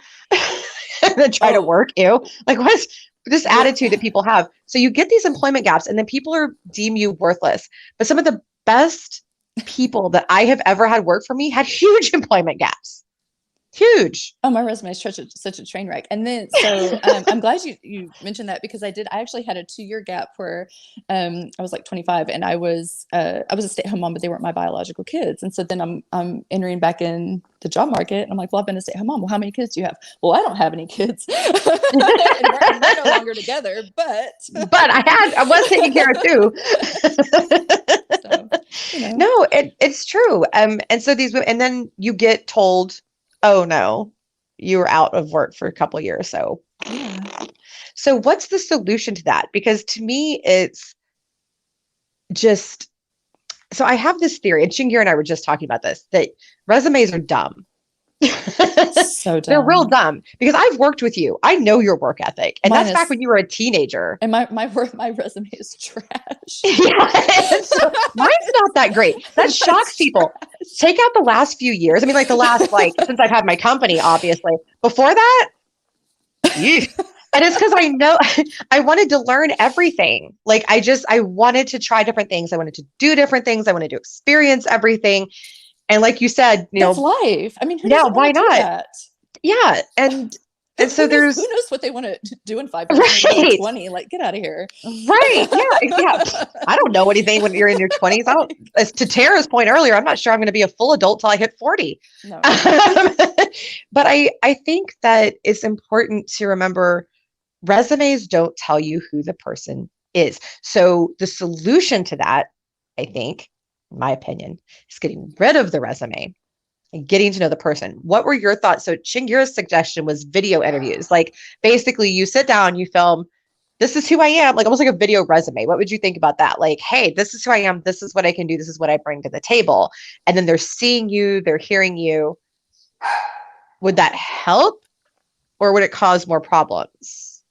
And then try to work. Ew. Like, what's this attitude that people have? So you get these employment gaps and then people deem you worthless. But some of the best people that I have ever had work for me had huge employment gaps. Huge.
Oh, my resume is such a train wreck. And then, so I'm glad you mentioned that, because I actually had a 2-year gap where I was like 25 and I was a stay-at-home mom, but they weren't my biological kids. And so then I'm entering back in the job market and I'm like, well, I've been a stay-at-home mom. Well, how many kids do you have? Well, I don't have any kids. and we're no longer together, but
I was taking care of too.
So,
No, it's true. And so these women, and then you get told, oh no, you were out of work for a couple of years. So, So what's the solution to that? Because to me, it's just, so I have this theory, and Shingir and I were just talking about this, that resumes are dumb.
So dumb.
They're real dumb, because I've worked with you. I know your work ethic. And that's back when you were a teenager.
And my resume is trash.
So mine's not that great. That shocks people. Take out the last few years. I mean, like the last, since I've had my company, obviously. Before that, and it's because I know I wanted to learn everything. Like I wanted to try different things. I wanted to do different things. I wanted to experience everything. And like you said,
that's life. I mean,
why not?
That?
Yeah. And so
who knows what they want to do in 5 years,
right.
20, like get out of here.
Right. Yeah. I don't know anything when you're in your 20s. As to Tara's point earlier, I'm not sure I'm going to be a full adult till I hit 40.
No.
But I think that it's important to remember resumes don't tell you who the person is. So the solution to that, I think, in my opinion, is getting rid of the resume and getting to know the person. What were your thoughts? So Shingira's suggestion was video interviews. Like basically you sit down, you film, this is who I am, like almost like a video resume. What would you think about that? Like, hey, this is who I am. This is what I can do. This is what I bring to the table. And then they're seeing you, they're hearing you. Would that help, or would it cause more problems?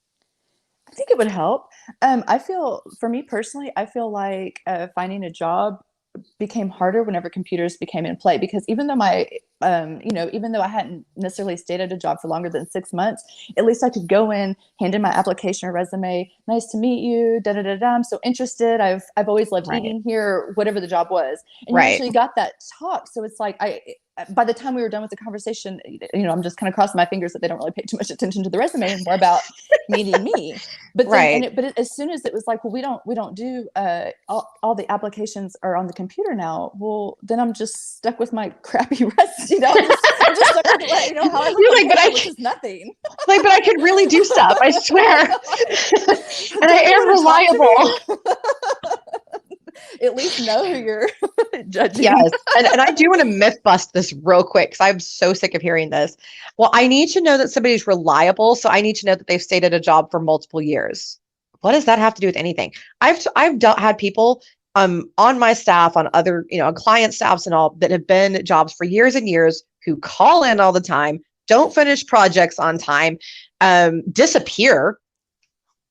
I think it would help. I feel, for me personally, I feel like finding a job became harder whenever computers became in play, because even though even though I hadn't necessarily stayed at a job for longer than 6 months, at least I could go in, hand in my application or resume. Nice to meet you. Da da da da. I'm so interested. I've always loved eating here. Whatever the job was, and you actually got that talk. So it's like by the time we were done with the conversation, I'm just kind of crossing my fingers that they don't really pay too much attention to the resume and more about meeting me. But then, as soon as it was like, well, we don't do all the applications are on the computer now. Well, then I'm just stuck with my crappy resume. I'm just stuck with it. How I look, which is nothing.
Like, but I can really do stuff. I swear, and I am reliable.
At least know who you're judging.
Yes. And I do want to myth bust this real quick, because I'm so sick of hearing this. Well, I need to know that somebody's reliable. So I need to know that they've stayed at a job for multiple years. What does that have to do with anything? I've had people on my staff, on other, on client staffs and all, that have been at jobs for years and years, who call in all the time, don't finish projects on time, disappear.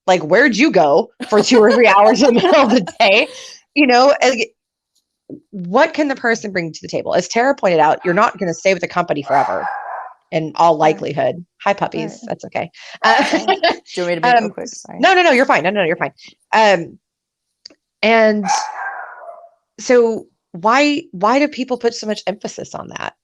Like, where'd you go for 2 or 3 hours in the middle of the day? What can the person bring to the table? As Tara pointed out, you're not going to stay with the company forever, in all likelihood. Hi, puppies. Right. That's okay.
Do you want me to be real quick? Sorry.
No, you're fine. No, you're fine. And so why do people put so much emphasis on that?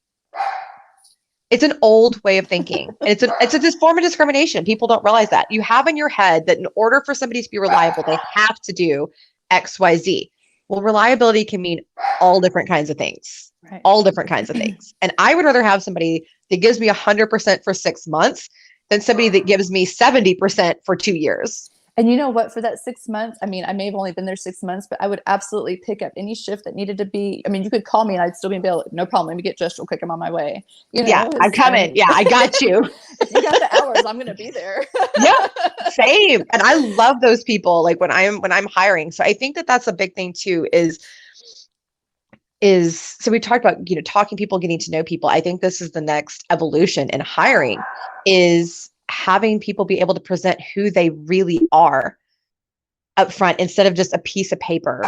It's an old way of thinking. And it's a form of discrimination. People don't realize that. You have in your head that in order for somebody to be reliable, they have to do X, Y, Z. Well, reliability can mean all different kinds of things, all different kinds of things. And I would rather have somebody that gives me 100% for 6 months than somebody that gives me 70% for 2 years.
And you know what, for that 6 months, I mean, I may have only been there 6 months, but I would absolutely pick up any shift that needed to be. I mean, you could call me and I'd still be able, no problem. Let me get dressed real quick. I'm on my way.
Yeah, I'm coming. Yeah, I got you.
If you got the hours, I'm going to be there.
Yeah, same. And I love those people. Like when I'm hiring. So I think that that's a big thing too, is so we talked about, talking people, getting to know people. I think this is the next evolution in hiring, is having people be able to present who they really are up front instead of just a piece of paper.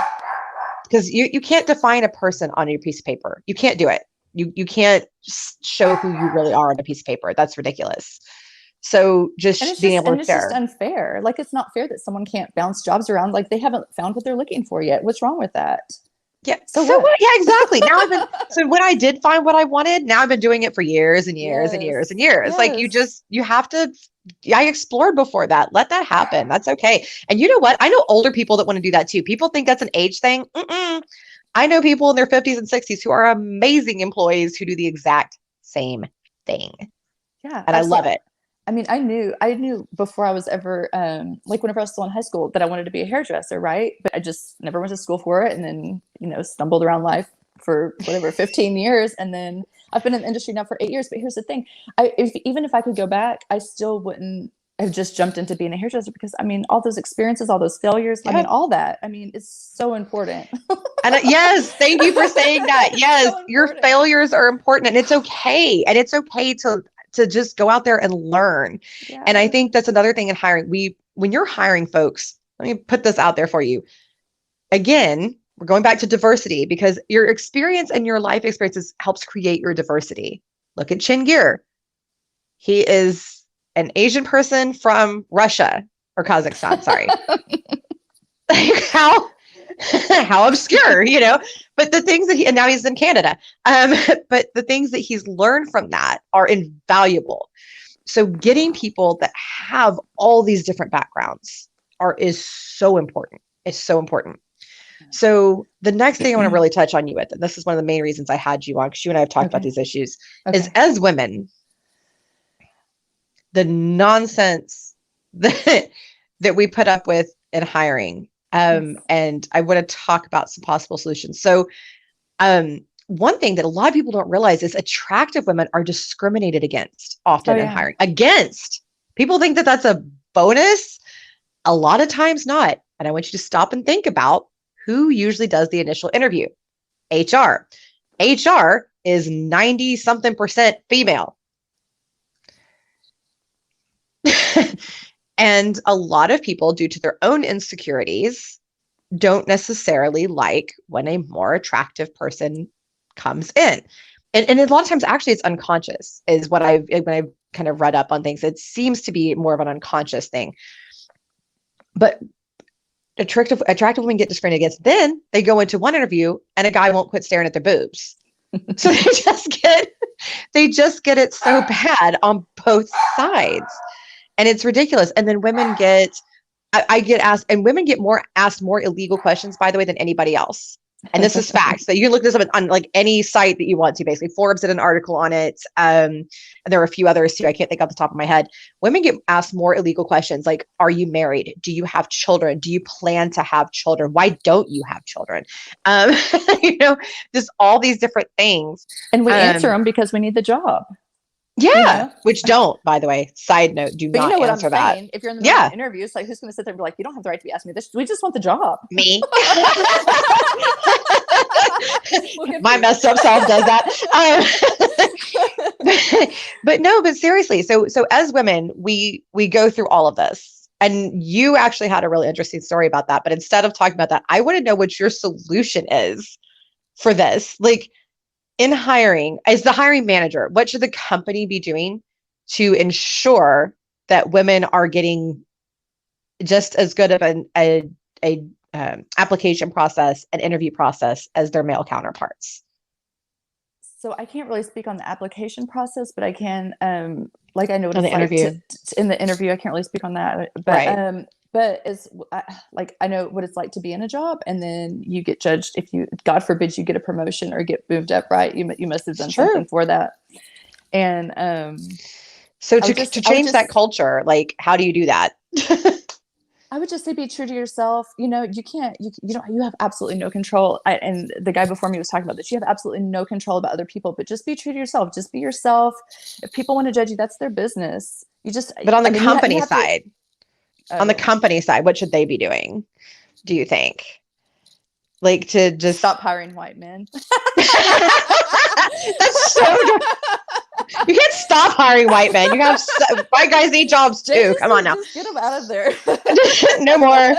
Because you can't define a person on your piece of paper. You can't do it. You can't show who you really are on a piece of paper. That's ridiculous. So just being able to share.
It's just unfair. Like, it's not fair that someone can't bounce jobs around. Like, they haven't found what they're looking for yet. What's wrong with that?
Yeah. So what? Yeah, exactly. Now so when I did find what I wanted, now I've been doing it for years and years and years and years.
Yes.
Like you have to, I explored before that. Let that happen. That's okay. And you know what? I know older people that want to do that too. People think that's an age thing. I know people in their 50s and 60s who are amazing employees who do the exact same thing.
Yeah.
And I love it.
I mean, I knew before I was ever, like whenever I was still in high school, that I wanted to be a hairdresser, right? But I just never went to school for it. And then, stumbled around life for 15 years. And then I've been in the industry now for 8 years. But here's the thing. Even if I could go back, I still wouldn't have just jumped into being a hairdresser, because I mean, all those experiences, all those failures, I mean, all that, I mean, it's so important.
And yes, thank you for saying that. Yes, so your failures are important, and it's okay. And it's okay to just go out there and learn. Yeah. And I think that's another thing in hiring. When you're hiring folks, let me put this out there for you. Again, we're going back to diversity, because your experience and your life experiences helps create your diversity. Look at Chingir. He is an Asian person from Russia or Kazakhstan. Sorry. Like how obscure, but the things that and now he's in Canada. But the things that he's learned from that are invaluable. So getting people that have all these different backgrounds is so important. It's so important. So the next thing I want to really touch on you with, and this is one of the main reasons I had you on, because you and I have talked about these issues, is as women, the nonsense that we put up with in hiring. And I want to talk about some possible solutions. So one thing that a lot of people don't realize is attractive women are discriminated against often in hiring. People think that that's a bonus. A lot of times not. And I want you to stop and think about who usually does the initial interview. HR. HR is 90 something percent female. And a lot of people, due to their own insecurities, don't necessarily like when a more attractive person comes in. And a lot of times, actually, it's unconscious, is when I've kind of read up on things. It seems to be more of an unconscious thing. But attractive women get discriminated against. Then they go into one interview and a guy won't quit staring at their boobs. So they just get it so bad on both sides. And it's ridiculous. And then women I get asked, and women get asked more illegal questions, by the way, than anybody else. And this is fact. So you can look this up on like any site that you want to. Basically, Forbes did an article on it. And there are a few others too. I can't think off the top of my head. Women get asked more illegal questions like, are you married? Do you have children? Do you plan to have children? Why don't you have children? Just all these different things.
And we answer them because we need the job.
Yeah, which don't, by the way. Side note, do not answer that.
Saying? If you're in the middle of an interview, it's like, who's going to sit there and be like, you don't have the right to be asking me this. We just want the job.
Me. My messed up self does that. But seriously, so as women, we go through all of this. And you actually had a really interesting story about that. But instead of talking about that, I want to know what your solution is for this. Like, in hiring, as the hiring manager, what should the company be doing to ensure that women are getting just as good of an application process and interview process as their male counterparts?
So I can't really speak on the application process, but I can, like I know what
in
it's
the interview.
In the interview, I can't really speak on that, but
right.
But it's like, I know what it's like to be in a job and then you get judged. If you, God forbid, you get a promotion or get moved up, right? You must have done something for that. And
so to change that culture, like, how do you do that?
I would just say, be true to yourself. You can't, you have absolutely no control. And the guy before me was talking about this. You have absolutely no control about other people, but just be true to yourself. Just be yourself. If people want to judge you, that's their business. But
on the company side, on the company side, what should they be doing, do you think? Like, to just
stop hiring white men.
That's so you can't stop hiring white men. You have white guys need jobs too. Come on now.
Just get them out of there.
No more.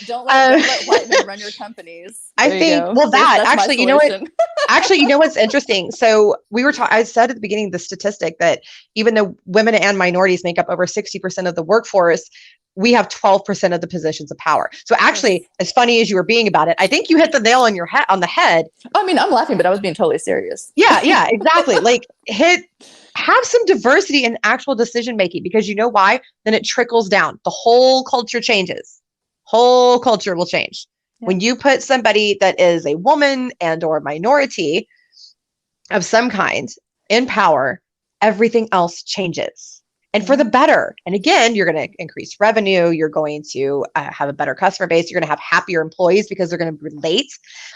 Don't let white men run your companies.
I think, actually, you know what? Actually, you know what's interesting? So I said at the beginning, the statistic that even though women and minorities make up over 60% of the workforce, we have 12% of the positions of power. So actually, as funny as you were being about it, I think you hit the nail on the head.
I mean, I'm laughing, but I was being totally serious.
Yeah, exactly. Like, have some diversity in actual decision making, because you know why? Then it trickles down. The whole culture changes. Whole culture will change. Yeah. When you put somebody that is a woman and or minority of some kind in power, everything else changes. And for the better. And again, you're going to increase revenue. You're going to have a better customer base. You're going to have happier employees because they're going to relate.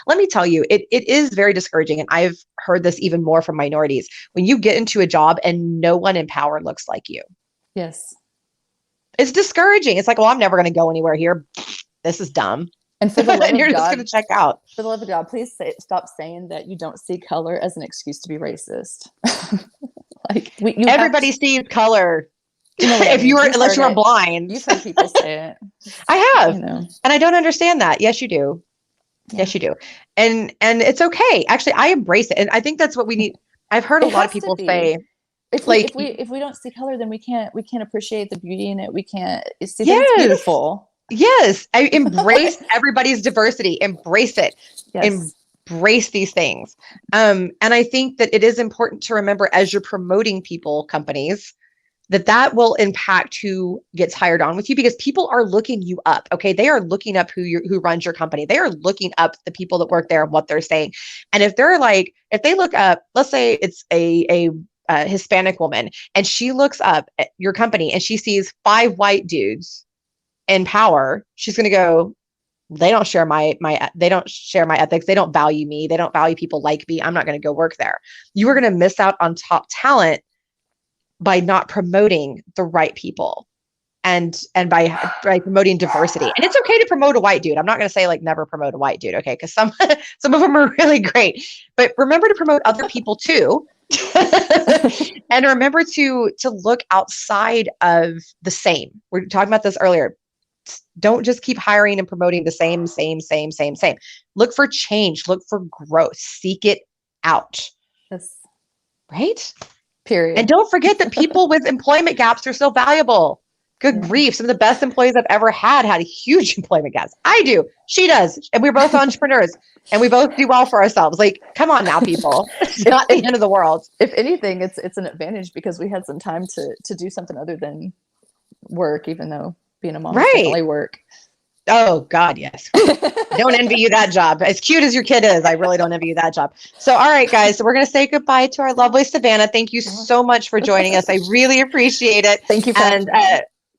Let me tell you, it is very discouraging. And I've heard this even more from minorities. When you get into a job and no one in power looks like you.
Yes.
It's discouraging. It's like, well, I'm never going to go anywhere here. This is dumb.
And for the love
and you're
of
just
God,
going to check out.
For the love of God, please stop saying that you don't see color as an excuse to be racist. Like,
everybody sees color. Unless you are blind.
You've heard people say it.
I have. And I don't understand that. Yes, you do. Yeah. Yes, you do. And it's okay. Actually, I embrace it. And I think that's what we need. I've heard a lot of people say,
if we don't see color, then we can't appreciate the beauty in it. We can't see that it's beautiful.
Yes. I embrace everybody's diversity. Embrace it. Yes. Embrace these things. And I think that it is important to remember, as you're promoting companies, that will impact who gets hired on with you, because people are looking you up. Okay. They are looking up who runs your company. They are looking up the people that work there and what they're saying. And if they look up, let's say it's a Hispanic woman, and she looks up at your company and she sees 5 white dudes in power, she's going to go, they don't share my ethics. They don't value me. They don't value people like me. I'm not going to go work there. You are going to miss out on top talent by not promoting the right people. and by promoting diversity. And it's okay to promote a white dude. I'm not going to say like never promote a white dude, okay? Because some some of them are really great. But remember to promote other people too. And remember to look outside of the same. We were talking about this earlier. Don't just keep hiring and promoting the same. Look for change, look for growth, seek it out.
Yes.
Right?
Period.
And don't forget that people with employment gaps are still valuable. Good grief. Some of the best employees I've ever had huge employment gaps. I do. She does. And we're both entrepreneurs and we both do well for ourselves. Like, come on now, people. It's not the end of the world.
If anything, it's an advantage because we had some time to do something other than work, even though being a mom is definitely work.
Oh God, yes. Don't envy you that job. As cute as your kid is, I really don't envy you that job. So, all right, guys. So we're going to say goodbye to our lovely Savannah. Thank you so much for joining us. I really appreciate it.
Thank you.
And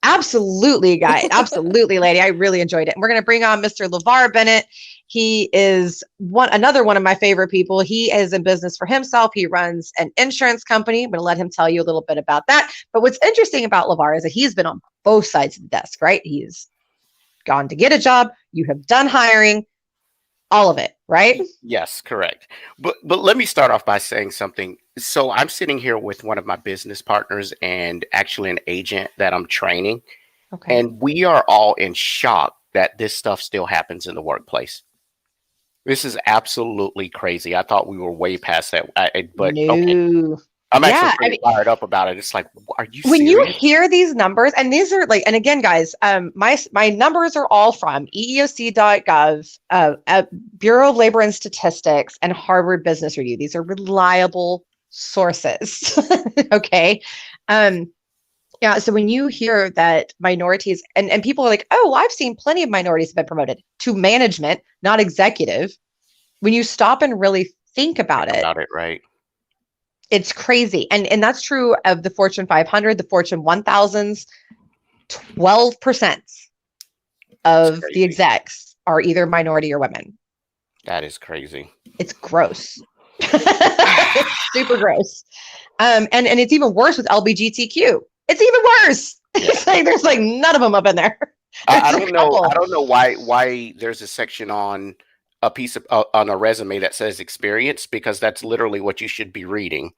absolutely, guys. Absolutely, lady. I really enjoyed it. And we're going to bring on Mr. LeVar Bennett. He is another one of my favorite people. He is in business for himself. He runs an insurance company. I'm going to let him tell you a little bit about that. But what's interesting about LeVar is that he's been on both sides of the desk, right? He's gone to get a job. You have done hiring, all of it, right?
Yes, correct. But let me start off by saying something. So I'm sitting here with one of my business partners and actually an agent that I'm training.
Okay.
And we are all in shock that this stuff still happens in the workplace. This is absolutely crazy. I thought we were way past that. But
no.
Okay. I'm actually pretty fired up about it. It's like, are you
when
serious?
you hear these numbers, and these are like, and again, guys, my numbers are all from EEOC.gov, Bureau of Labor and Statistics, and Harvard Business Review. These are reliable sources. Okay. Yeah. So when you hear that minorities and people are like, oh, I've seen plenty of minorities have been promoted to management, not executive. When you stop and really think about it,
right?
It's crazy. And that's true of the Fortune 500, the Fortune 1000s. 12% of the execs are either minority or women.
That is crazy.
It's gross. It's super gross. And it's even worse with LGBTQ. It's even worse. Yeah. It's like there's like none of them up in there.
I don't know. I don't know why there's a section on a piece of on a resume that says experience, because that's literally what you should be reading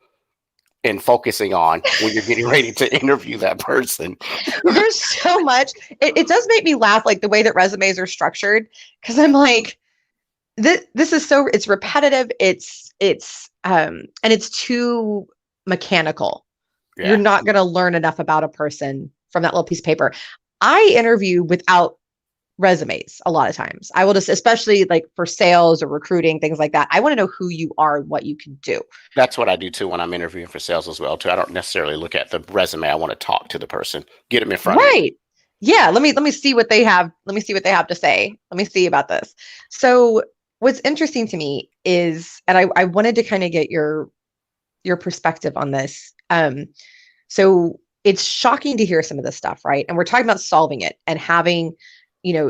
and focusing on when you're getting ready to interview that person.
There's so much. It does make me laugh, like the way that resumes are structured, because I'm like, this is so, it's repetitive. And it's too mechanical. Yeah. You're not going to learn enough about a person from that little piece of paper. I interview without resumes a lot of times. I will just, especially like for sales or recruiting, things like that. I want to know who you are and what you can do.
That's what I do too when I'm interviewing for sales as well too. I don't necessarily look at the resume. I want to talk to the person, get them in front of me.
Right. Yeah. Let me see what they have. Let me see what they have to say. Let me see about this. So what's interesting to me is, and I wanted to kind of get your perspective on this. So it's shocking to hear some of this stuff, right? And we're talking about solving it and having,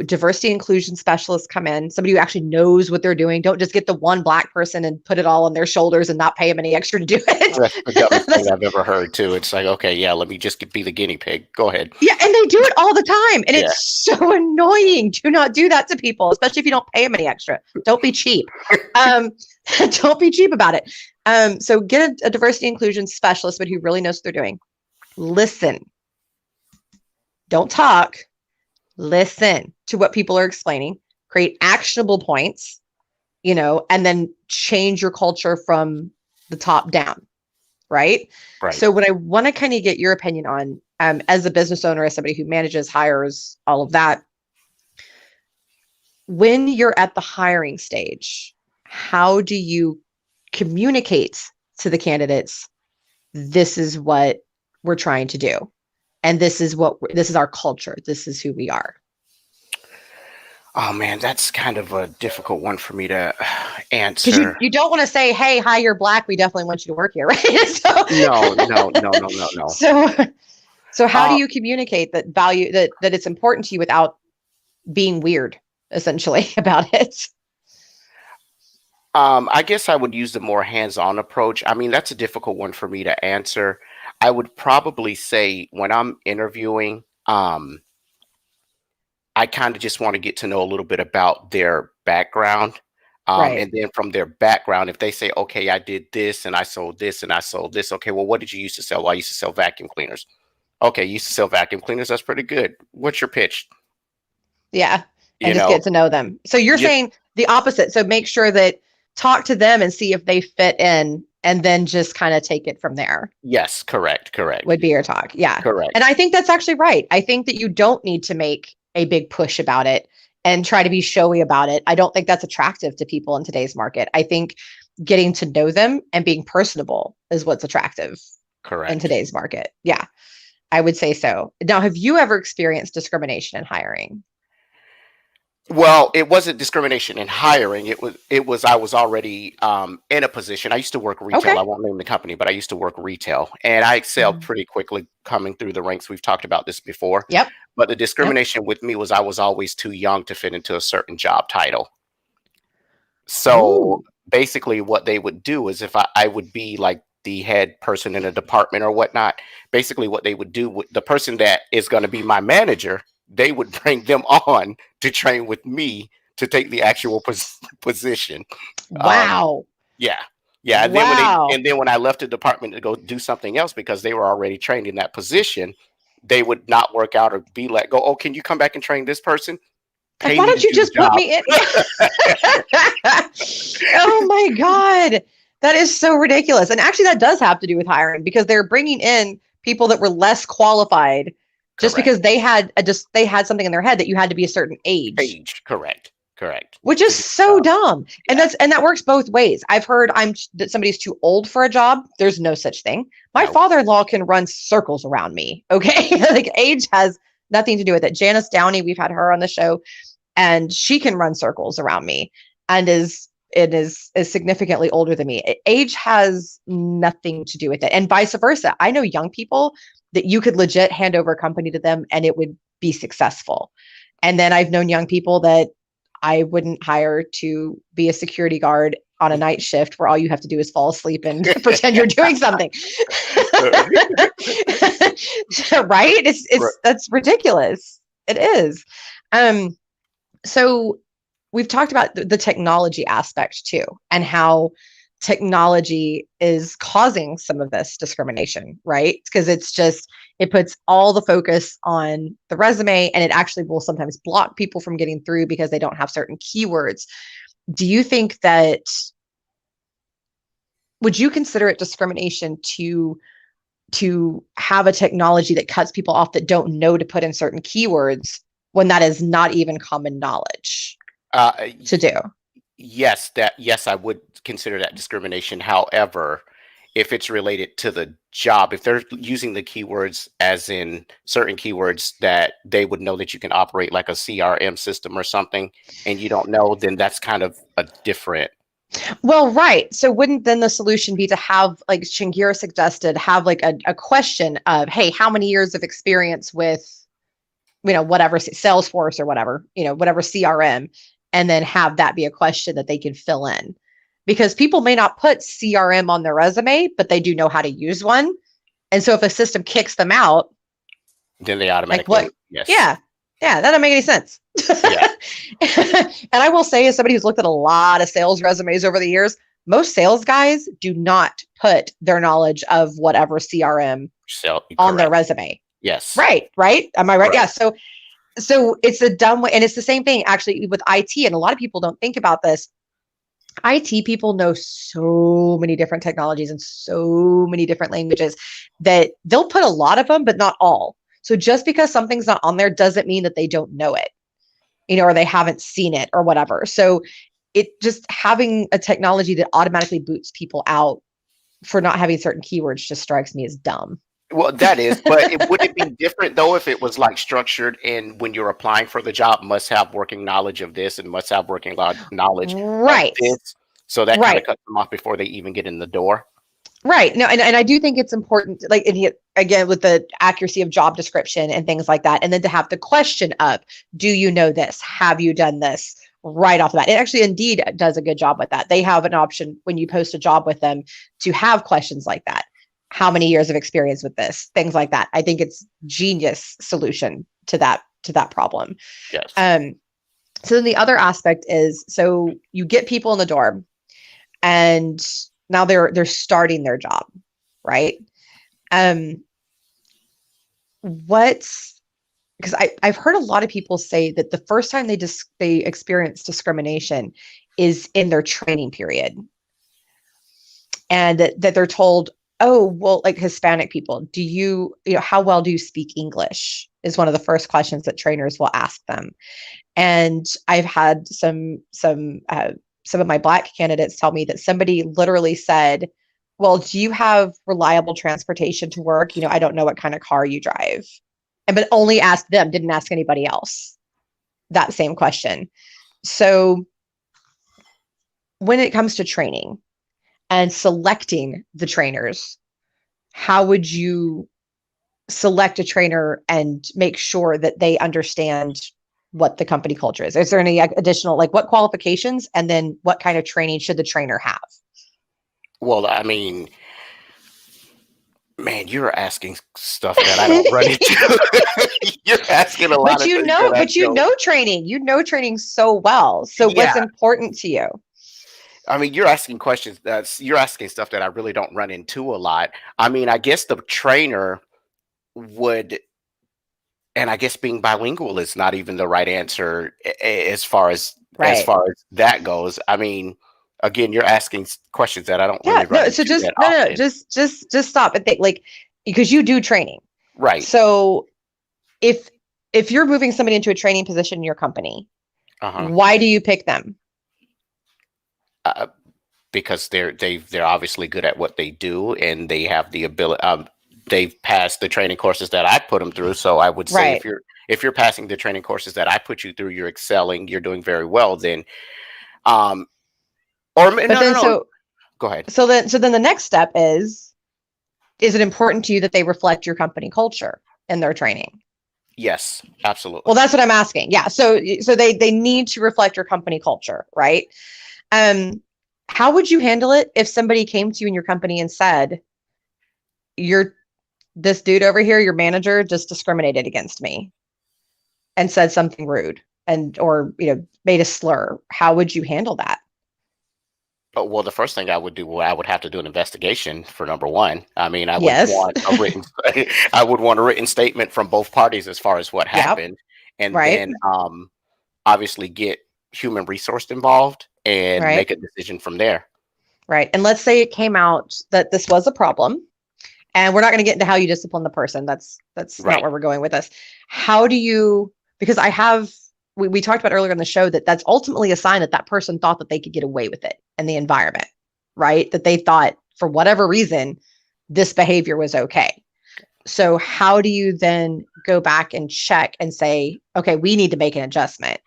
diversity and inclusion specialists come in, somebody who actually knows what they're doing. Don't just get the one Black person and put it all on their shoulders and not pay them any extra to do it.
That's the dumbest thing I've ever heard too. It's like, okay, yeah, let me just be the guinea pig. Go ahead.
Yeah, and they do it all the time. And it's so annoying. Do not do that to people, especially if you don't pay them any extra. Don't be cheap. Don't be cheap about it. So get a diversity inclusion specialist, but who really knows what they're doing. Listen. Don't talk. Listen to what people are explaining, create actionable points, and then change your culture from the top down. Right. So what I want to kind of get your opinion on, as a business owner, as somebody who manages, hires, all of that, when you're at the hiring stage, how do you communicate to the candidates, this is what we're trying to do? And this is our culture. This is who we are.
Oh man, that's kind of a difficult one for me to answer.
Because you don't want to say, hey, hi, you're Black. We definitely want you to work here, right?
No.
So how do you communicate that value, that it's important to you without being weird, essentially, about it?
I guess I would use the more hands-on approach. I mean, that's a difficult one for me to answer. I would probably say when I'm interviewing, I kind of just want to get to know a little bit about their background.
Right.
And then from their background, if they say, okay, I did this and I sold this and I sold this. Okay, well, what did you used to sell? Well, I used to sell vacuum cleaners. Okay, you used to sell vacuum cleaners. That's pretty good. What's your pitch?
Yeah.
You
And just
know,
get to know them. So you're
just,
saying the opposite. So make sure that talk to them and see if they fit in, and then just kind of take it from there.
yes, correct.
Would be your talk. Yeah.
Correct.
And I think that's actually right. I think that you don't need to make a big push about it and try to be showy about it. I don't think that's attractive to people in today's market. I think getting to know them and being personable is what's attractive in today's market. Yeah, I would say so. Now, have you ever experienced discrimination in hiring?
Well, it wasn't discrimination in hiring. It was I was already in a position. I used to work retail.
Okay.
I won't name the company, but I used to work retail, and I excelled pretty quickly coming through the ranks. We've talked about this before.
Yep.
But the discrimination with me was I was always too young to fit into a certain job title. So basically what they would do is if I would be like the head person in a department or whatnot, basically what they would do with the person that is going to be my manager, they would bring them on to train with me to take the actual position.
Wow.
Yeah. Yeah. And
Wow.
then when I left the department to go do something else because they were already trained in that position, they would not work out or be let go. Oh, can you come back and train this person?
Like, why don't you just put me in? Oh my God. That is so ridiculous. And actually that does have to do with hiring, because they're bringing in people that were less qualified just because they had something in their head that you had to be a certain age.
Correct.
Which is so dumb. And that works both ways. I've heard that somebody's too old for a job. There's no such thing. My father-in-law can run circles around me. Okay. Like, age has nothing to do with it. Janice Downey, we've had her on the show, and she can run circles around me and is significantly older than me. Age has nothing to do with it. And vice versa. I know young people that you could legit hand over a company to them and it would be successful. And then I've known young people that I wouldn't hire to be a security guard on a night shift where all you have to do is fall asleep and pretend you're doing something. Right? That's ridiculous. It is. So we've talked about the technology aspect too, and how technology is causing some of this discrimination, right? Because it puts all the focus on the resume, and it actually will sometimes block people from getting through because they don't have certain keywords. Do you think would you consider it discrimination to have a technology that cuts people off that don't know to put in certain keywords when that is not even common knowledge to do?
Yes, I would consider that discrimination. However, if it's related to the job, if they're using the keywords as in certain keywords that they would know that you can operate like a CRM system or something, and you don't know, then that's kind of a different.
Well, right. So wouldn't then the solution be to have, like Shingira suggested, have like a question of, hey, how many years of experience with, whatever Salesforce or whatever, whatever CRM, and then have that be a question that they can fill in, because people may not put CRM on their resume, but they do know how to use one. And so if a system kicks them out,
then they automatically,
like, what? Yes. Yeah, that doesn't make any sense. Yeah. And I will say, as somebody who's looked at a lot of sales resumes over the years, most sales guys do not put their knowledge of whatever CRM on their resume.
Yes.
Right. Am I right? Yeah. So it's a dumb way. And it's the same thing actually with IT. And a lot of people don't think about this. IT people know so many different technologies and so many different languages that they'll put a lot of them, but not all. So just because something's not on there doesn't mean that they don't know it, or they haven't seen it or whatever. So it just having a technology that automatically boots people out for not having certain keywords just strikes me as dumb.
Well, that is, but would it be different though if it was like structured and when you're applying for the job must have working knowledge of this and must have working knowledge
of
this, so that kind of cuts them off before they even get in the door.
Right. No, and I do think it's important, like again with the accuracy of job description and things like that, and then to have the question of, do you know this? Have you done this? Right off the bat. It actually Indeed does a good job with that. They have an option when you post a job with them to have questions like that. how many years of experience with this, things like that. I think it's genius solution to that problem.
Yes.
So then the other aspect is, so you get people in the door and now they're starting their job, right? Because I've heard a lot of people say that the first time they experience discrimination is in their training period. And that they're told, oh, well, like Hispanic people, do you know, how well do you speak English is one of the first questions that trainers will ask them. And I've had some of my Black candidates tell me that somebody literally said, well, do you have reliable transportation to work? You know, I don't know what kind of car you drive. But only asked them, didn't ask anybody else that same question. So when it comes to training and selecting the trainers, how would you select a trainer and make sure that they understand what the company culture is? Is there any additional, like what qualifications and then what kind of training should the trainer have?
Well, I mean, man, you're asking stuff that I don't run into. You're asking a lot
but you know training so well. So what's important to you?
I mean, you're asking questions you're asking stuff that I really don't run into a lot. I mean, I guess the trainer would, and I guess being bilingual is not even the right answer as far as that goes. I mean, again, you're asking questions that I don't really run into.
Just stop and think, like, because you do training.
Right.
So if you're moving somebody into a training position in your company, why do you pick them?
Because they're obviously good at what they do, and they have the ability. They've passed the training courses that I put them through. So I would say if you're passing the training courses that I put you through, you're excelling, you're doing very well. Then, go ahead.
So then the next step is it important to you that they reflect your company culture in their training?
Yes, absolutely.
Well, that's what I'm asking. Yeah. So they need to reflect your company culture, right? How would you handle it if somebody came to you in your company and said, this dude over here, your manager, just discriminated against me and said something rude or made a slur? How would you handle that?
Well, the first thing I would do, I would have to do an investigation for number one. I mean, I would want a written statement from both parties as far as what happened, and then obviously get human resource involved and make a decision from there.
Right. And let's say it came out that this was a problem, and we're not going to get into how you discipline the person. That's not where we're going with this. How do you, because we talked about earlier in the show that's ultimately a sign that person thought that they could get away with it in the environment, right? That they thought for whatever reason, this behavior was okay. So how do you then go back and check and say, okay, we need to make an adjustment?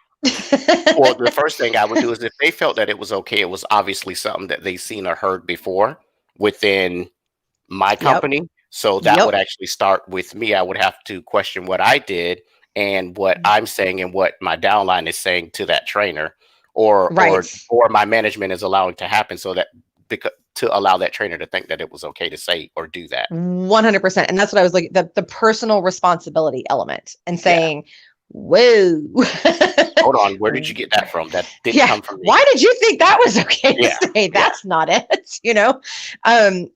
Well, the first thing I would do is if they felt that it was okay, it was obviously something that they've seen or heard before within my company. So that would actually start with me. I would have to question what I did and what I'm saying and what my downline is saying to that trainer, or my management is allowing to happen, so that to allow that trainer to think that it was okay to say or do that.
100%. And that's what I was like, the personal responsibility element and saying, whoa.
Hold on, where did you get that from? That didn't come from me.
Why did you think that was okay to say? That's not it.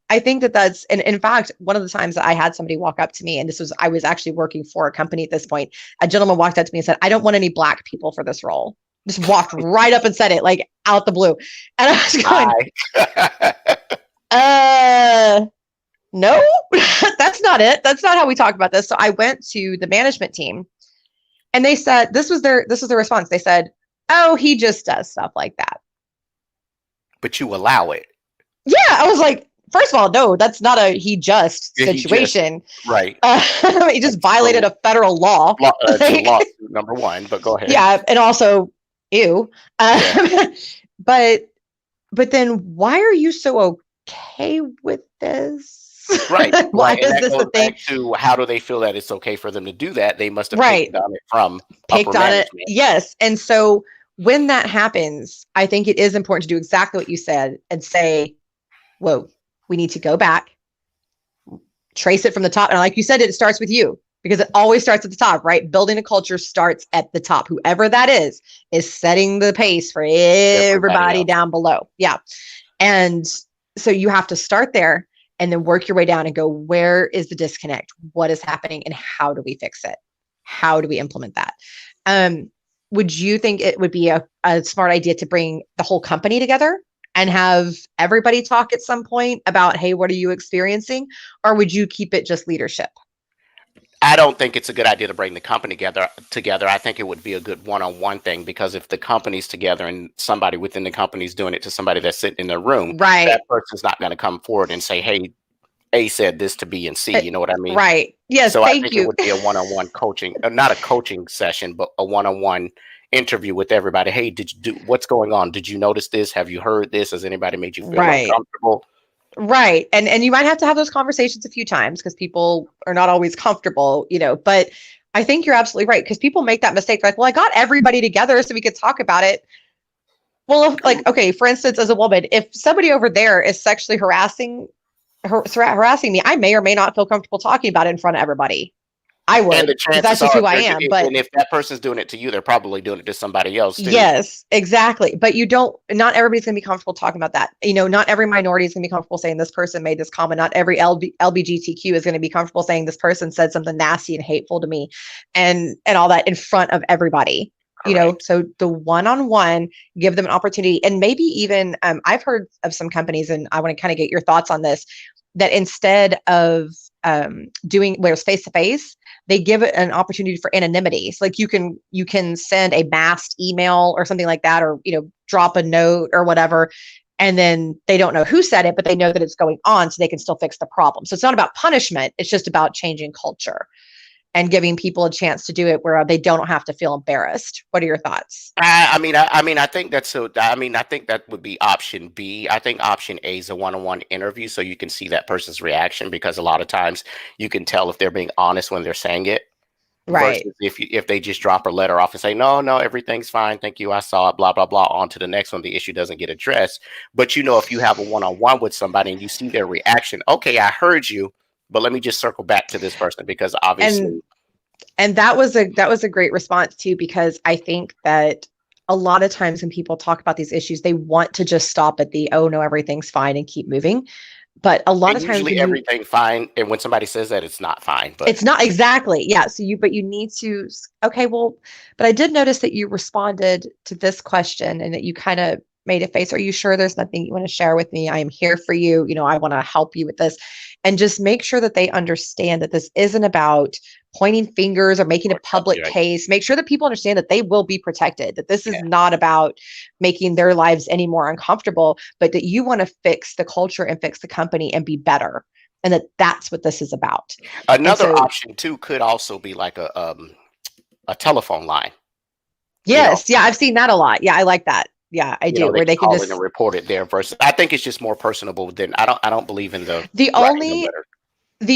I think that's, and in fact, one of the times that I had somebody walk up to me, and I was actually working for a company at this point. A gentleman walked up to me and said, I don't want any Black people for this role. Just walked right up and said it, like out the blue. And I was going, no, that's not it. That's not how we talk about this. So I went to the management team. And they said, this was their response. They said, oh, he just does stuff like that.
But you allow it.
Yeah. I was like, first of all, no, that's not a he just situation.
Right.
He just violated a federal law.
Lawsuit, number one, but go ahead.
Yeah. And also, ew. But then why are you so okay with this?
Right.
Why is this a thing?
To how do they feel that it's okay for them to do that? They must have picked on it from upper management.
Yes. And so when that happens, I think it is important to do exactly what you said and say, whoa, we need to go back trace it from the top. And like you said, it starts with you, because it always starts at the top, right? Building a culture starts at the top. Whoever that is setting the pace for everybody down below. Yeah. And so you have to start there and then work your way down and go, where is the disconnect? What is happening and how do we fix it? How do we implement that? Would you think it would be a smart idea to bring the whole company together and have everybody talk at some point about, hey, what are you experiencing? Or would you keep it just leadership?
I don't think it's a good idea to bring the company together. I think it would be a good one-on-one thing, because if the company's together and somebody within the company is doing it to somebody that's sitting in their room,
right,
that person's not going to come forward and say, hey, A said this to B and C. You know what I mean?
Right. Yes.
So
thank
I think
you.
it would be a one-on-one coaching, not a coaching session, but a one-on-one interview with everybody. Hey, what's going on? Did you notice this? Have you heard this? Has anybody made you feel uncomfortable?
Right. And you might have to have those conversations a few times because people are not always comfortable, but I think you're absolutely right, because people make that mistake. Like, well, I got everybody together so we could talk about it. Well, okay, for instance, as a woman, if somebody over there is sexually harassing me, I may or may not feel comfortable talking about it in front of everybody. I would, because that's just who I am.
And if that person's doing it to you, they're probably doing it to somebody else too.
Yes, exactly. But not everybody's going to be comfortable talking about that. Not every minority is going to be comfortable saying this person made this comment. Not every LGBTQ is going to be comfortable saying this person said something nasty and hateful to me and all that in front of everybody. Correct. So the one-on-one, give them an opportunity. And maybe even, I've heard of some companies, and I want to kind of get your thoughts on this, that instead of doing where it's face-to-face, they give it an opportunity for anonymity. So like you can send a masked email or something like that, or drop a note or whatever, and then they don't know who said it, but they know that it's going on, so they can still fix the problem. So it's not about punishment; it's just about changing culture and giving people a chance to do it where they don't have to feel embarrassed. What are your thoughts?
I think I think that would be option B. I think option A is a one-on-one interview, so you can see that person's reaction, because a lot of times you can tell if they're being honest when they're saying it.
Right.
Versus if they just drop a letter off and say, no, everything's fine, thank you, I saw it, blah, blah, blah, on to the next one, the issue doesn't get addressed. But if you have a one-on-one with somebody and you see their reaction, okay, I heard you, but let me just circle back to this person, because obviously.
And that was a great response too, because I think that a lot of times when people talk about these issues, they want to just stop at the, oh no, everything's fine, and keep moving. But a lot of times
usually everything's fine. And when somebody says that, it's not fine. But
it's not exactly. Yeah. So you need to, okay, well, but I did notice that you responded to this question and that you kind of made a face. Are you sure there's nothing you want to share with me? I am here for you. I want to help you with this. And just make sure that they understand that this isn't about pointing fingers or making a public case. Make sure that people understand that they will be protected, that this is not about making their lives any more uncomfortable, but that you want to fix the culture and fix the company and be better. And that's what this is about.
Another option too could also be like a telephone line.
Yes. Yeah. I've seen that a lot. Yeah. I like that. Yeah, I do. Where they can just
report it there versus. I think it's just more personable than I don't believe in the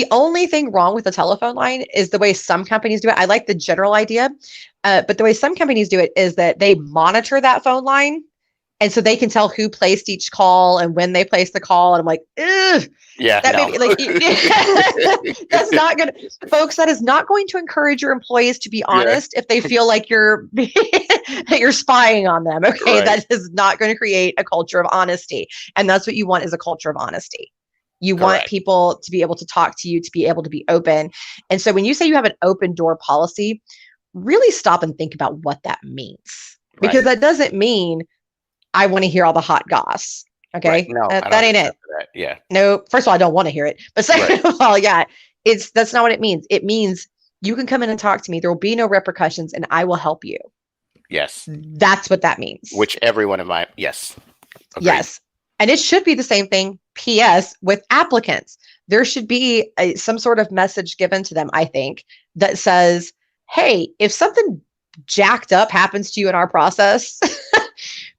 only thing wrong with the telephone line is the way some companies do it. I like the general idea, but the way some companies do it is that they monitor that phone line, and so they can tell who placed each call and when they placed the call. And I'm like, ugh.
Yeah,
that that's not good, folks. That is not going to encourage your employees to be honest if they feel like you're spying on them. Okay, that is not going to create a culture of honesty, and that's what you want, is a culture of honesty. You want people to be able to talk to you, to be able to be open. And so when you say you have an open door policy, really stop and think about what that means, because that doesn't mean I want to hear all the hot goss. Okay.
Right. No,
that ain't it.
That. Yeah.
No, first of all, I don't want to hear it. But second of all, that's not what it means. It means you can come in and talk to me. There will be no repercussions and I will help you.
Yes.
That's what that means.
Which everyone of my, yes.
Agreed. Yes. And it should be the same thing, P.S., with applicants. There should be some sort of message given to them, I think, that says, hey, if something jacked up happens to you in our process,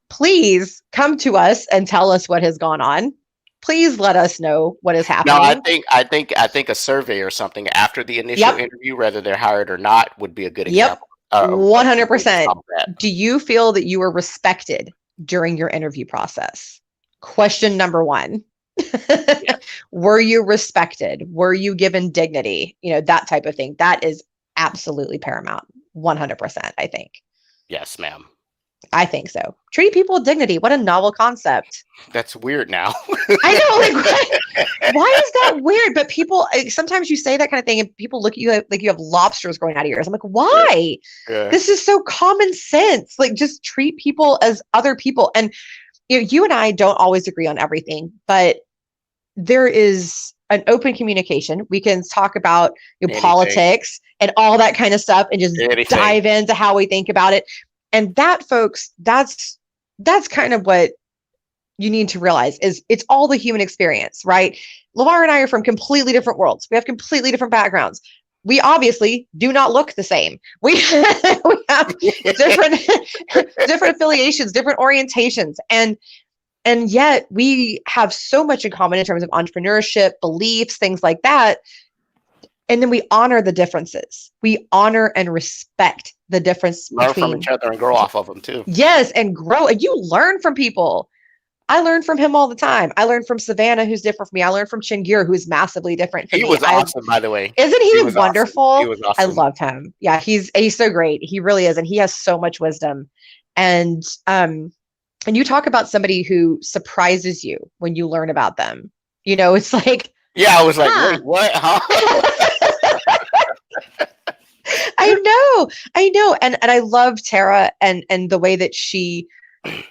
please come to us and tell us what has gone on. Please let us know what is happening.
No, I think a survey or something after the initial interview, whether they're hired or not, would be a good example.
100%. Do you feel that you were respected during your interview process? Question number one. Were you respected? Were you given dignity? That type of thing. That is absolutely paramount. 100%, I think.
Yes, ma'am.
I think so. Treat people with dignity. What a novel concept.
That's weird now.
I know, why is that weird? But people, sometimes you say that kind of thing and people look at you like you have lobsters growing out of your ears. I'm like, why?
Yeah.
This is so common sense. Like, just treat people as other people. And you and I don't always agree on everything, but there is an open communication. We can talk about politics and all that kind of stuff and just dive into how we think about it. And that, folks, that's kind of what you need to realize is it's all the human experience, right? LeVar and I are from completely different worlds. We have completely different backgrounds. We obviously do not look the same. We have different affiliations, different orientations, and yet we have so much in common in terms of entrepreneurship, beliefs, things like that. And then we honor the differences. We honor and respect the difference.
Learn from each other and grow off of them too.
Yes, and grow. And you learn from people. I learn from him all the time. I learned from Savannah, who's different from me. I learned from Chingir, who's massively different from me.
He was awesome, by the way.
Isn't he wonderful?
Awesome. He was awesome.
I loved him. Yeah, he's so great. He really is. And he has so much wisdom. And you talk about somebody who surprises you when you learn about them. It's like,
yeah, I was like, wait, what? Huh?
I know. And I love Tara and the way that she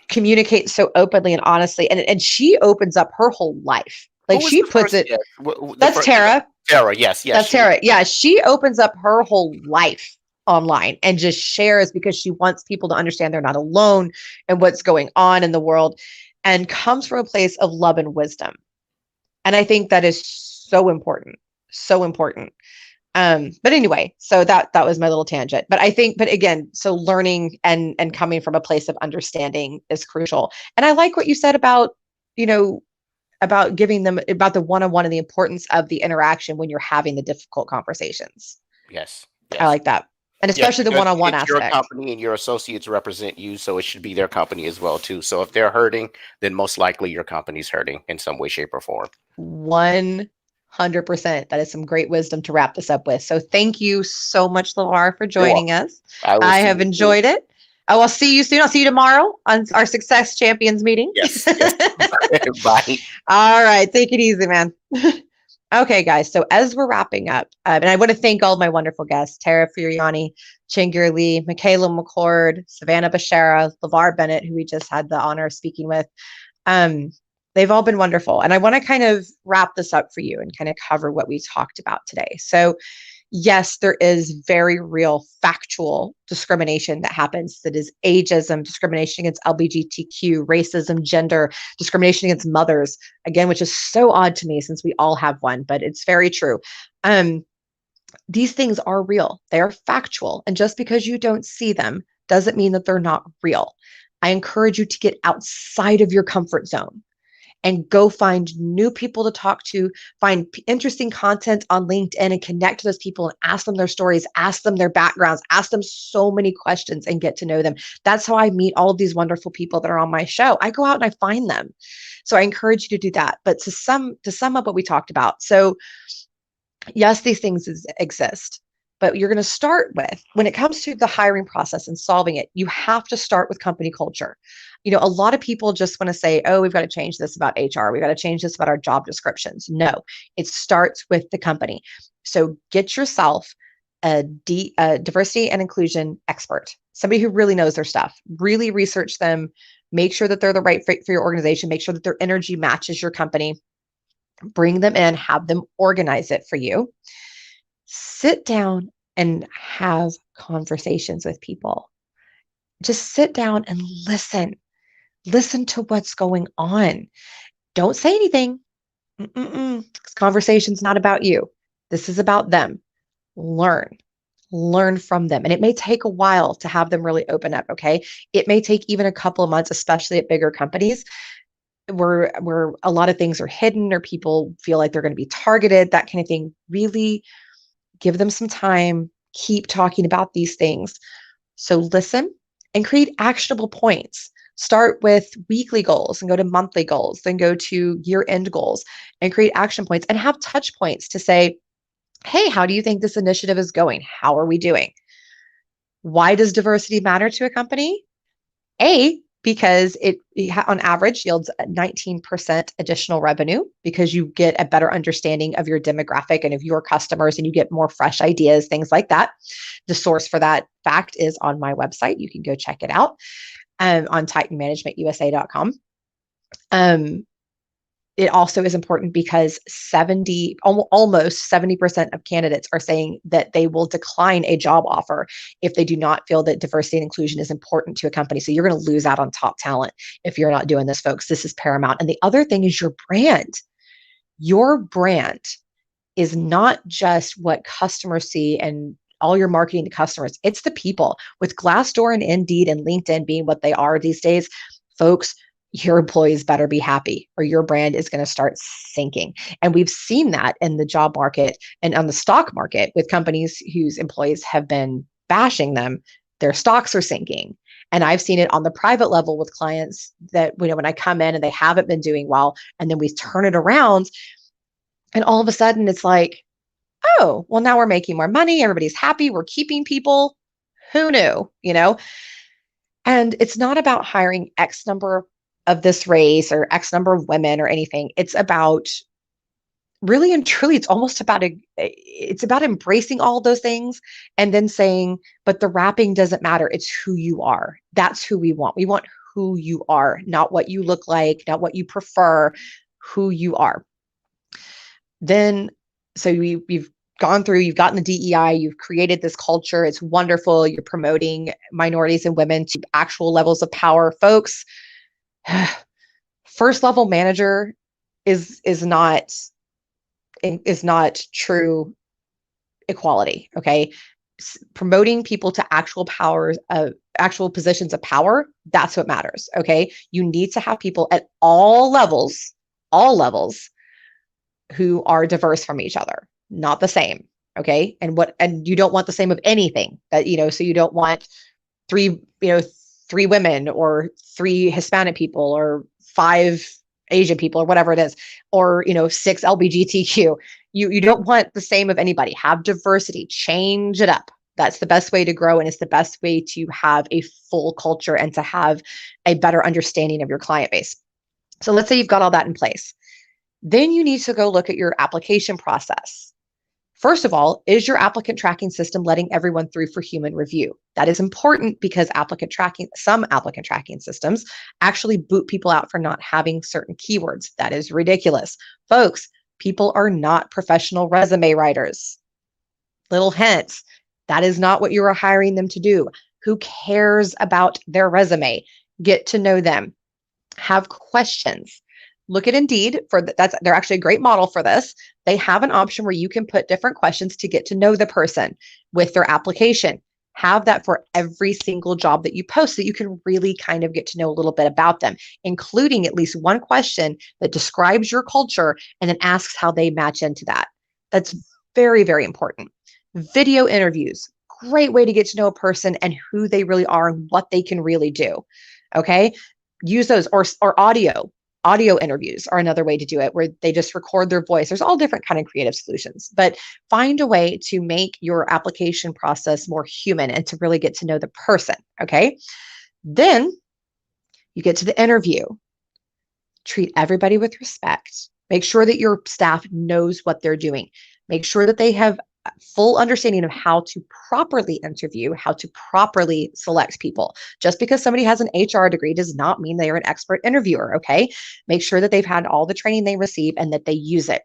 communicates so openly and honestly. And she opens up her whole life. Like, she puts it. That's Tara.
Tara, yes.
That's Tara. Yeah, she opens up her whole life online and just shares because she wants people to understand they're not alone and what's going on in the world, and comes from a place of love and wisdom. And I think that is so important. So important. But anyway, so that was my little tangent. But again, so learning and coming from a place of understanding is crucial. And I like what you said about giving them about the one-on-one and the importance of the interaction when you're having the difficult conversations.
Yes.
I like that. And especially the one-on-one aspect.
Your company and your associates represent you, so it should be their company as well too. So if they're hurting, then most likely your company's hurting in some way, shape, or form.
100%. That is some great wisdom to wrap this up with. So thank you so much, LeVar, for joining us. I have enjoyed it. Oh, I'll see you soon. I'll see you tomorrow on our Success Champions meeting.
Yes. Bye.
All right. Take it easy, man. Okay, guys. So as we're wrapping up, and I want to thank all of my wonderful guests, Tara Furiani, Chingir Lee, Michaela McCord, Savannah Bashara, LeVar Bennett, who we just had the honor of speaking with. They've all been wonderful. And I want to kind of wrap this up for you and kind of cover what we talked about today. So yes, there is very real factual discrimination that happens. That is ageism, discrimination against LGBTQ, racism, gender, discrimination against mothers, again, which is so odd to me since we all have one, but it's very true. These things are real. They are factual. And just because you don't see them doesn't mean that they're not real. I encourage you to get outside of your comfort zone and go find new people to talk to, find interesting content on LinkedIn and connect to those people and ask them their stories, ask them their backgrounds, ask them so many questions and get to know them. That's how I meet all of these wonderful people that are on my show. I go out and I find them. So I encourage you to do that. But to sum up what we talked about. So yes, these things exist, but you're going to start with, when it comes to the hiring process and solving it, you have to start with company culture. A lot of people just want to say, oh, we've got to change this about HR. We've got to change this about our job descriptions. No, it starts with the company. So get yourself a diversity and inclusion expert, somebody who really knows their stuff. Really research them. Make sure that they're the right fit for your organization. Make sure that their energy matches your company. Bring them in, have them organize it for you. Sit down and have conversations with people. Just sit down and listen. Listen to what's going on. Don't say anything. This conversation's not about you. This is about them. Learn from them. And it may take a while to have them really open up. Okay. It may take even a couple of months, especially at bigger companies where a lot of things are hidden or people feel like they're going to be targeted, that kind of thing. Really give them some time. Keep talking about these things. So listen and create actionable points. Start with weekly goals and go to monthly goals, then go to year-end goals and create action points and have touch points to say, hey, how do you think this initiative is going? How are we doing? Why does diversity matter to a company? Because it on average yields 19% additional revenue because you get a better understanding of your demographic and of your customers, and you get more fresh ideas, things like that. The source for that fact is on my website. You can go check it out on titanmanagementusa.com. It also is important because almost 70% of candidates are saying that they will decline a job offer if they do not feel that diversity and inclusion is important to a company. So you're going to lose out on top talent if you're not doing this, folks. This is paramount. And the other thing is your brand. Your brand is not just what customers see and all your marketing to customers. It's the people. With Glassdoor and Indeed and LinkedIn being what they are these days, folks, your employees better be happy or your brand is going to start sinking. And we've seen that in the job market and on the stock market with companies whose employees have been bashing them, their stocks are sinking. And I've seen it on the private level with clients that, when I come in and they haven't been doing well, and then we turn it around and all of a sudden it's like, oh, well, now we're making more money. Everybody's happy. We're keeping people. Who knew, And it's not about hiring X number of this race or X number of women or anything. It's about really and truly, it's almost about it's about embracing all those things and then saying, but the wrapping doesn't matter. It's who you are. That's who we want. We want who you are, not what you look like, not what you prefer, who you are. Then, so we've gone through, you've gotten the DEI, you've created this culture. It's wonderful. You're promoting minorities and women to actual levels of power. Folks, first level manager is not true equality. Okay. Promoting people to actual powers, actual positions of power, that's what matters. Okay. You need to have people at all levels, who are diverse from each other, not the same. Okay. And you don't want the same of anything that, so you don't want three women or 3 Hispanic people or 5 Asian people or whatever it is, or, 6 LGBTQ. You don't want the same of anybody. Have diversity, change it up. That's the best way to grow. And it's the best way to have a full culture and to have a better understanding of your client base. So let's say you've got all that in place. Then you need to go look at your application process. First of all, is your applicant tracking system letting everyone through for human review? That is important because some applicant tracking systems actually boot people out for not having certain keywords. That is ridiculous. Folks, people are not professional resume writers. Little hint, that is not what you are hiring them to do. Who cares about their resume? Get to know them. Have questions. Look at Indeed they're actually a great model for this. They have an option where you can put different questions to get to know the person with their application. Have that for every single job that you post so that you can really kind of get to know a little bit about them, including at least one question that describes your culture and then asks how they match into that. That's very, very important. Video interviews, great way to get to know a person and who they really are and what they can really do. Okay. Use those or audio. Audio interviews are another way to do it where they just record their voice. There's all different kind of creative solutions, but find a way to make your application process more human and to really get to know the person. Okay. Then you get to the interview. Treat everybody with respect. Make sure that your staff knows what they're doing. Make sure that they have full understanding of how to properly interview, how to properly select people. Just because somebody has an HR degree does not mean they are an expert interviewer, okay? Make sure that they've had all the training they receive and that they use it.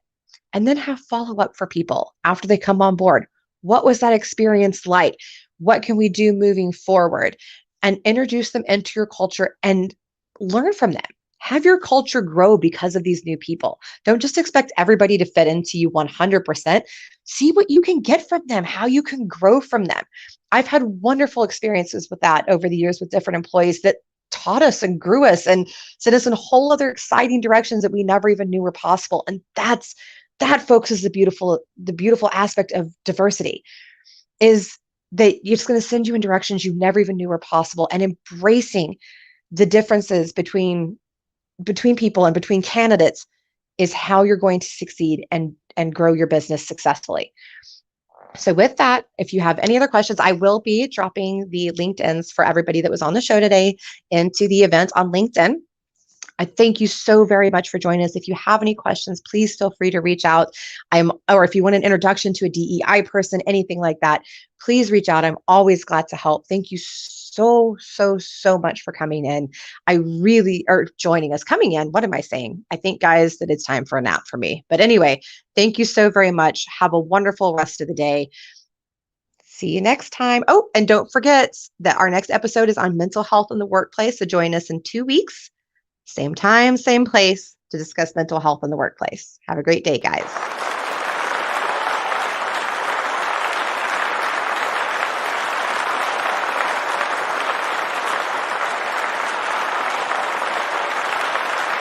And then have follow-up for people after they come on board. What was that experience like? What can we do moving forward? And introduce them into your culture and learn from them. Have your culture grow because of these new people. Don't just expect everybody to fit into you 100%. See what you can get from them, how you can grow from them. I've had wonderful experiences with that over the years with different employees that taught us and grew us and sent us in whole other exciting directions that we never even knew were possible. And that, folks, is the beautiful aspect of diversity, is that it's going to send you in directions you never even knew were possible, and embracing the differences between people and between candidates is how you're going to succeed and grow your business successfully. So with that, if you have any other questions, I will be dropping the LinkedIn's for everybody that was on the show today into the event on LinkedIn. I thank you so very much for joining us. If you have any questions, please feel free to reach out. Or if you want an introduction to a DEI person, anything like that, please reach out. I'm always glad to help. Thank you so much for coming in. Joining us, coming in. What am I saying? I think, guys, that it's time for a nap for me. But anyway, thank you so very much. Have a wonderful rest of the day. See you next time. Oh, and don't forget that our next episode is on mental health in the workplace. So join us in 2 weeks. Same time, same place to discuss mental health in the workplace. Have a great day, guys.